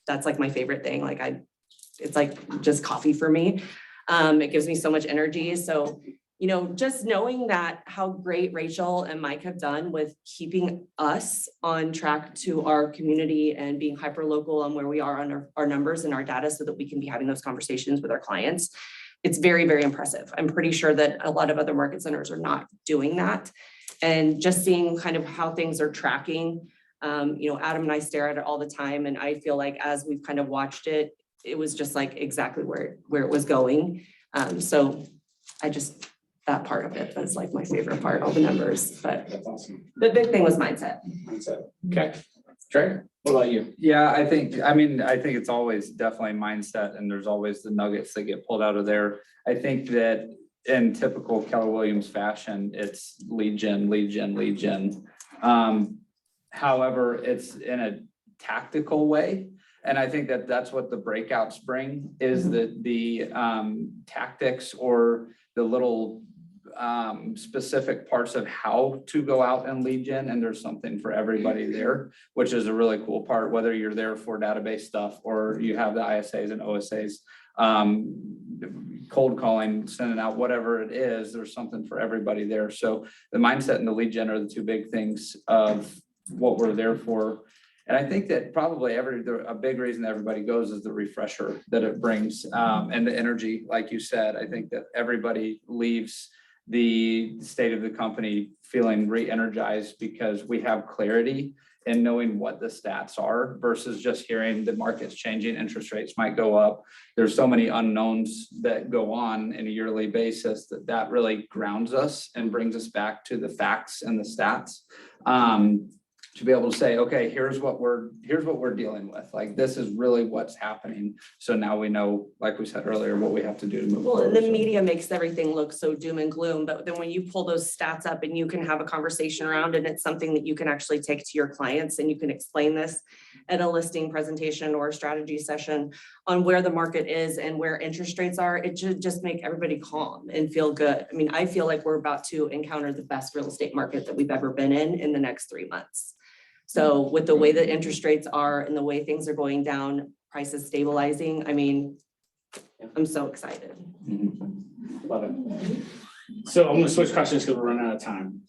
that's like my favorite thing. Like it's like just coffee for me. It gives me so much energy. So, you know, just knowing that how great Rachel and Mike have done with keeping us on track to our community and being hyper local on where we are on our numbers and our data so that we can be having those conversations with our clients. It's very, very impressive. I'm pretty sure that a lot of other market centers are not doing that. And just seeing kind of how things are tracking, you know, Adam and I stare at it all the time. And I feel like as we've kind of watched it, it was just like exactly where it was going. So that part of it was like my favorite part, all the numbers, but that's awesome. The big thing was mindset. Okay. Trey, what about you? Yeah, I think it's always definitely mindset, and there's always the nuggets that get pulled out of there. I think that in typical Keller Williams fashion, it's lead gen. However, it's in a tactical way. And I think that that's what the breakouts bring is that the tactics or the little specific parts of how to go out and lead gen, and there's something for everybody there, which is a really cool part, whether you're there for database stuff or you have the ISAs and OSAs, cold calling, sending out, whatever it is, there's something for everybody there. So the mindset and the lead gen are the two big things of what we're there for. And I think that probably a big reason everybody goes is the refresher that it brings and the energy, like you said. I think that everybody leaves the state of the company feeling re-energized because we have clarity in knowing what the stats are versus just hearing the market's changing, interest rates might go up. There's so many unknowns that go on in a yearly basis that really grounds us and brings us back to the facts and the stats. To be able to say, okay, here's what we're dealing with. Like, this is really what's happening. So now we know, like we said earlier, what we have to do to move Well, forward. the So- media makes everything look so doom and gloom, but then when you pull those stats up and you can have a conversation around it, it's something that you can actually take to your clients and you can explain this at a listing presentation or a strategy session on where the market is and where interest rates are, it should just make everybody calm and feel good. I mean, I feel like we're about to encounter the best real estate market that we've ever been in the next 3 months. So with the way that interest rates are and the way things are going down, prices stabilizing, I mean, I'm so excited. Love it. So I'm gonna switch questions because we're running out of time.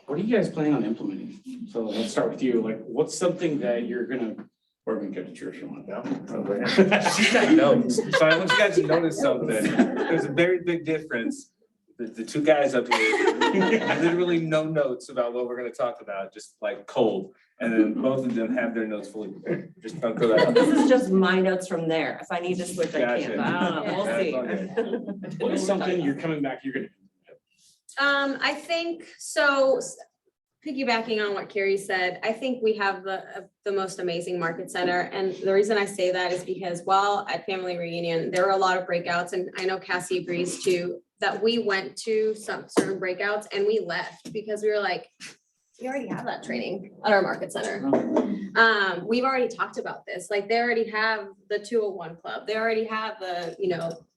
What are you guys planning on implementing? So let's start with you. Like, what's something that you're gonna, we're gonna get to yours if you want to. She's got notes, so I want you guys to notice something. There's a very big difference. The two guys up here, have literally no notes about what we're gonna talk about, just like cold. And then both of them have their notes fully prepared. Just don't throw that out. This is just my notes from there. If I need to switch, I Gotcha. can, but I don't know, That's we'll okay. see. What is something you're coming back, you're gonna, I think, so piggybacking on what Carrie said, I think we have the most amazing market center. And the reason I say that is because while at Family Reunion, there were a lot of breakouts, and I know Cassie agrees too, that we went to some certain breakouts and we left because we were like, we already have that training at our market center. We've already talked about this, like they already have the 201 club. They already have the,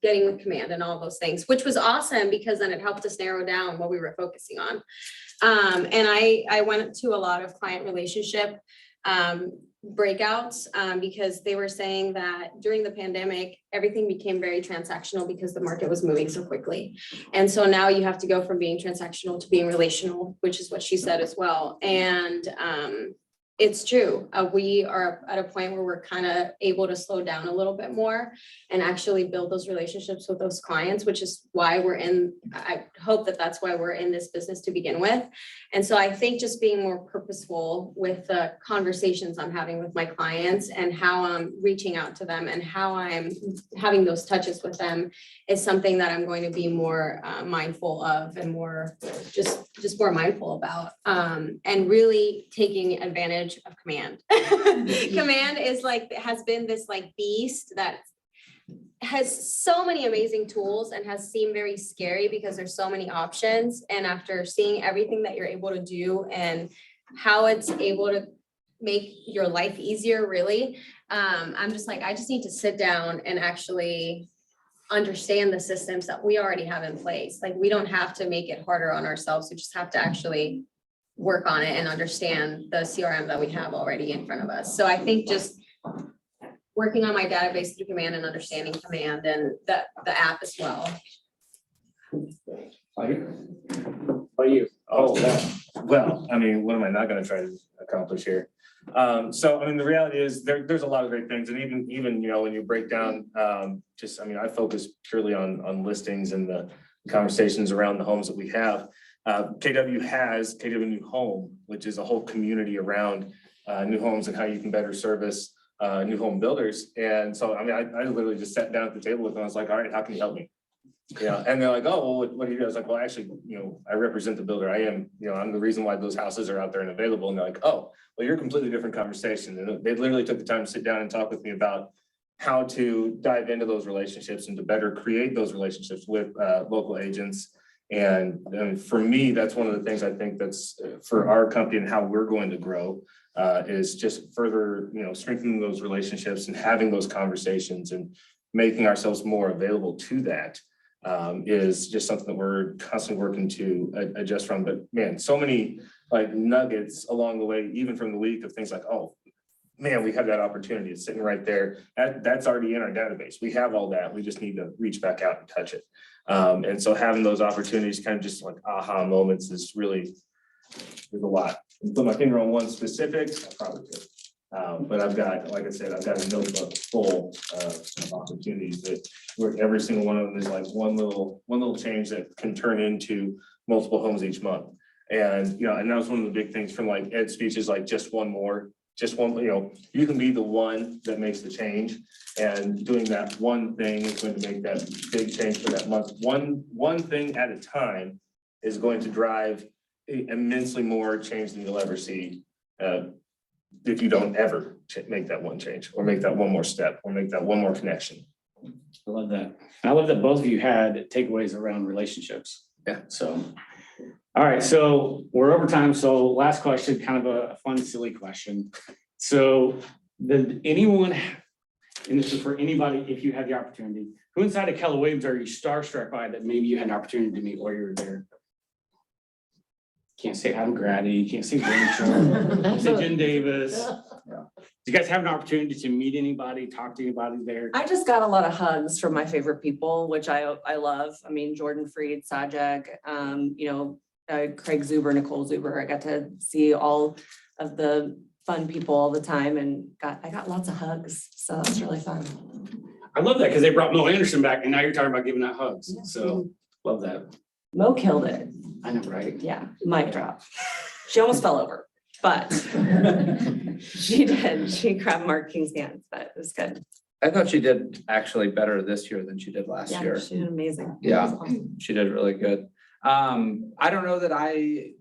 getting with command and all those things, which was awesome because then it helped us narrow down what we were focusing on. And I went to a lot of client relationship breakouts because they were saying that during the pandemic, everything became very transactional because the market was moving so quickly. And so now you have to go from being transactional to being relational, which is what she said as well. And it's true. We are at a point where we're kind of able to slow down a little bit more and actually build those relationships with those clients, which is why I hope that that's why we're in this business to begin with. And so I think just being more purposeful with the conversations I'm having with my clients and how I'm reaching out to them and how I'm having those touches with them is something that I'm going to be more mindful of and more just more mindful about, and really taking advantage of command. Command is has been this beast that has so many amazing tools and has seemed very scary because there's so many options. And after seeing everything that you're able to do and how it's able to make your life easier, really, I'm just I just need to sit down and actually understand the systems that we already have in place. We don't have to make it harder on ourselves. We just have to actually work on it and understand the CRM that we have already in front of us. So I think just working on my database through command and understanding command and the app as well. by you? Well, I mean, what am I not gonna try to accomplish here? So, I mean, the reality is there's a lot of great things, and even, when you break down, I focus purely on listings and the conversations around the homes that we have. KW has KW New Home, which is a whole community around new homes and how you can better service new home builders. And so, I literally just sat down at the table with them. I was like, all right, how can you help me? And they're like, oh, well, what do you do? I was like, well, actually, I represent the builder. I'm the reason why those houses are out there and available. And they're like, oh, well, you're a completely different conversation. And they literally took the time to sit down and talk with me about how to dive into those relationships and to better create those relationships with local agents. And for me, that's one of the things I think that's for our company and how we're going to grow is just further, strengthening those relationships and having those conversations and making ourselves more available to that. Is just something that we're constantly working to adjust from. But man, so many nuggets along the way, even from the week of things like, oh man, we have that opportunity. It's sitting right there. That's already in our database. We have all that. We just need to reach back out and touch it. And so having those opportunities, kind of just aha moments, is really, there's a lot. Put my finger on one specific, I probably could. But I've got, like I said, I've got a notebook full of opportunities that where every single one of them is like one little change that can turn into multiple homes each month. And, you know, and that was one of the big things from like Ed's speech is like just one, you know, you can be the one that makes the change. And doing that one thing is going to make that big change for that month. One thing at a time is going to drive immensely more change than you'll ever see if you don't ever make that one change or make that one more step or make that one more connection. I love that. And I love that both of you had takeaways around relationships. Yeah. So, all right, so we're over time. So last question, kind of a fun, silly question. So did anyone, and this is for anybody, if you had the opportunity, who inside of Keller Williams are you starstruck by that maybe you had an opportunity to meet while you were there? Can't say Adam Grady, can't say Rachel, can't say Jen Davis. Do you guys have an opportunity to meet anybody, talk to anybody there? I just got a lot of hugs from my favorite people, which I love. I mean, Jordan Freed, Sajak, Craig Zuber, Nicole Zuber. I got to see all of the fun people all the time and I got lots of hugs. So that's really fun. I love that because they brought Mo Anderson back and now you're talking about giving out hugs. So love that. Mo killed it. I know, right? Yeah, mic drop. She almost fell over, but she did. She grabbed Mark King's hands, but it was good. I thought she did actually better this year than she did last Yeah, year. she did amazing. Yeah, It was awesome. she did really good. I don't know that I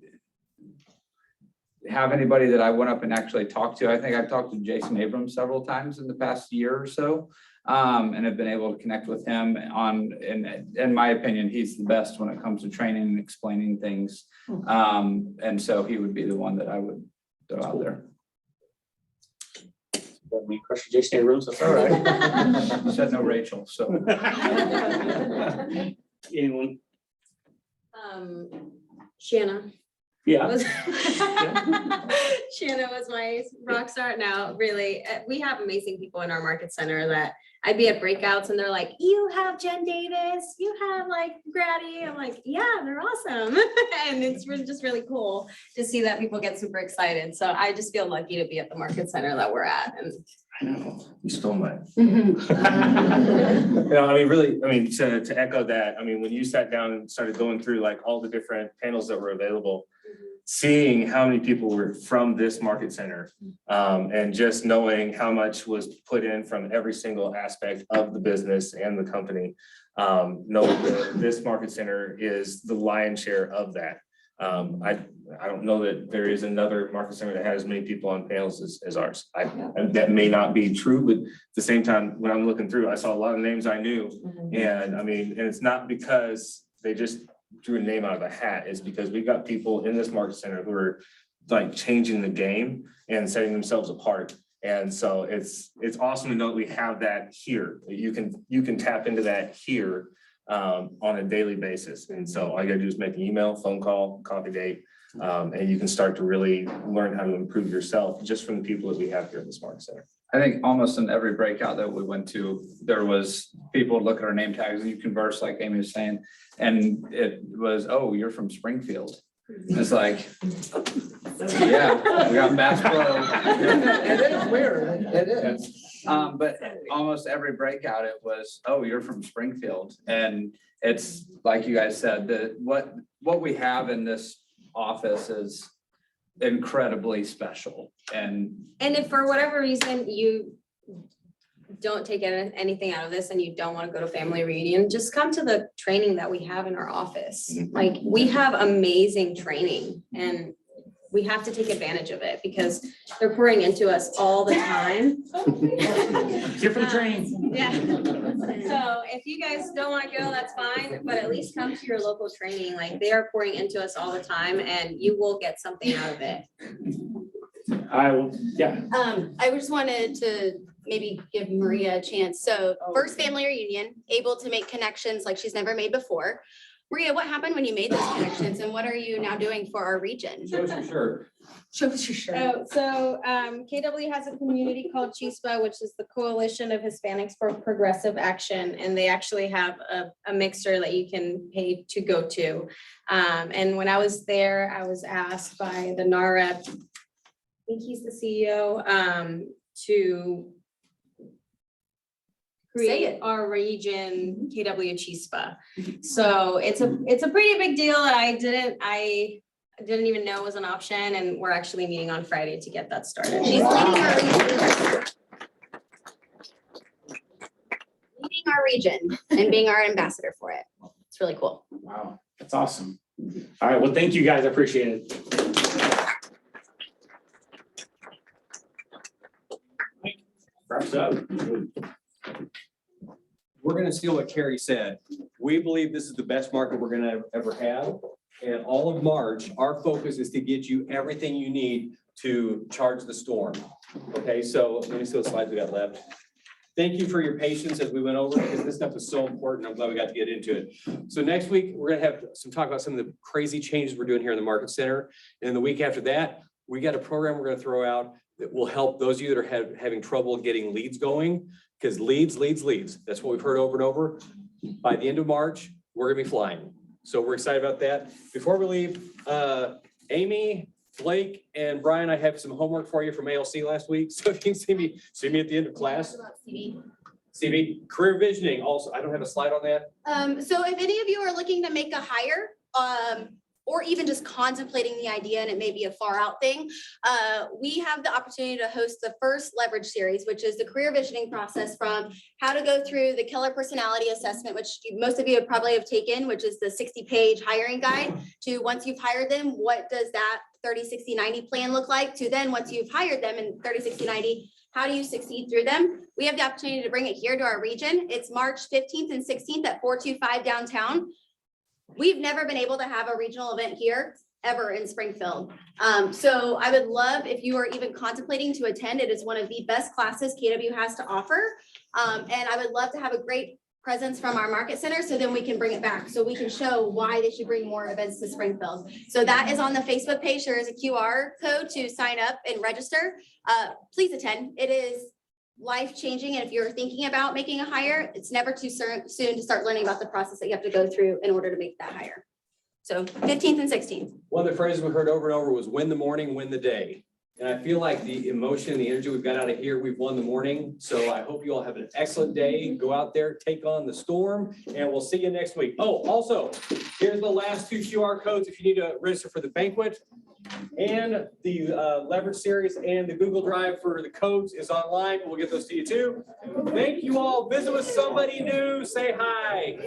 have anybody that I went up and actually talked to. I think I've talked to Jason Abrams several times in the past year or so. And have been able to connect with him on, in my opinion, he's the best when it comes to training and explaining things. And so he would be the one that I would throw out there. Me crush Jason Abrams, that's all right. You said no Rachel, so. Anyone? Shanna. Yeah. Shanna was my rock star. Now, really, we have amazing people in our market center that I'd be at breakouts and they're like, you have Jen Davis, you have like Grady. I'm like, yeah, they're awesome. And it's just really cool to see that people get super excited. So I just feel lucky to be at the market center that we're at. And I know, you stole mine. No, I mean, really, I mean, to echo that, I mean, when you sat down and started going through like all the different panels that were available, seeing how many people were from this market center, and just knowing how much was put in from every single aspect of the business and the company, knowing that this market center is the lion's share of that. I don't know that there is another market center that has as many people on panels as ours. And that may not be true, but at the same time, when I'm looking through, I saw a lot of names I knew. And I mean, and it's not because they just drew a name out of a hat. It's because we've got people in this market center who are like changing the game and setting themselves apart. And so it's awesome to know that we have that here. That you can tap into that here on a daily basis. And so all you gotta do is make an email, phone call, coffee date, and you can start to really learn how to improve yourself just from the people that we have here in the Smart Center. I think almost in every breakout that we went to, there was people look at our name tags and you converse like Amy was saying, and it was, oh, you're from Springfield. It's like, yeah, we got basketball. It is weird, it is. But almost every breakout, it was, oh, you're from Springfield. And it's like you guys said, that what we have in this office is incredibly special. And if for whatever reason you don't take anything out of this and you don't want to go to family reunion, just come to the training that we have in our office. Like, we have amazing training and we have to take advantage of it because they're pouring into us all the time. Here for the training. Yeah. So if you guys don't want to go, that's fine, but at least come to your local training. Like, they are pouring into us all the time and you will get something out of it. I just wanted to maybe give Maria a chance. So first family reunion, able to make connections like she's never made before. Maria, what happened when you made those connections and what are you now doing for our region? Show us your shirt. Show us your shirt. Oh, so KW has a community called CHISPA, which is the Coalition of Hispanics for Progressive Action. And they actually have a mixer that you can pay to go to. And when I was there, I was asked by the NAREP, think he's the CEO, to create our region KW Chispa. So it's a pretty big deal that I didn't even know was an option, and we're actually meeting on Friday to get that started. She's leading our region and being our ambassador for it. It's really cool. Wow, that's awesome. All right, well, thank you guys. I appreciate it. Wraps up. We're gonna steal what Carrie said. We believe this is the best market we're gonna ever have. And all of March, our focus is to get you everything you need to charge the storm. Okay, so let me see what slides we got left. Thank you for your patience as we went over, because this stuff is so important. I'm glad we got to get into it. So next week, we're gonna have some talk about some of the crazy changes we're doing here in the Market Center. And the week after that, we got a program we're gonna throw out that will help those of you that are having trouble getting leads going, because leads. That's what we've heard over and over. By the end of March, we're gonna be flying. So we're excited about that. Before we leave, Amy, Blake, and Brian, I have some homework for you from ALC last week. So if you can see me at the end of class. CV, career visioning also. I don't have a slide on that. So if any of you are looking to make a hire, or even just contemplating the idea and it may be a far out thing, we have the opportunity to host the first Leverage series, which is the career visioning process from how to go through the Keller personality assessment, which most of you probably have taken, which is the 60-page hiring guide, to once you've hired them, what does that 30, 60, 90 plan look like, to then once you've hired them in 30, 60, 90, how do you succeed through them? We have the opportunity to bring it here to our region. It's March 15th and 16th at 425 downtown. We've never been able to have a regional event here ever in Springfield. So I would love if you are even contemplating to attend. It is one of the best classes KW has to offer. And I would love to have a great presence from our Market Center, so then we can bring it back. So we can show why they should bring more events to Springfield. So that is on the Facebook page. There is a QR code to sign up and register. Please attend. It is life-changing. And if you're thinking about making a hire, it's never too soon to start learning about the process that you have to go through in order to make that hire. So 15th and 16th. One of the phrases we heard over and over was win the morning, win the day. And I feel like the emotion, the energy we've got out of here, we've won the morning. So I hope you all have an excellent day. Go out there, take on the storm, and we'll see you next week. Oh, also, here's the last 2 QR codes if you need to register for the banquet. And the Leverage series and the Google Drive for the codes is online. We'll get those to you too. Thank you all. Visit with somebody new. Say hi.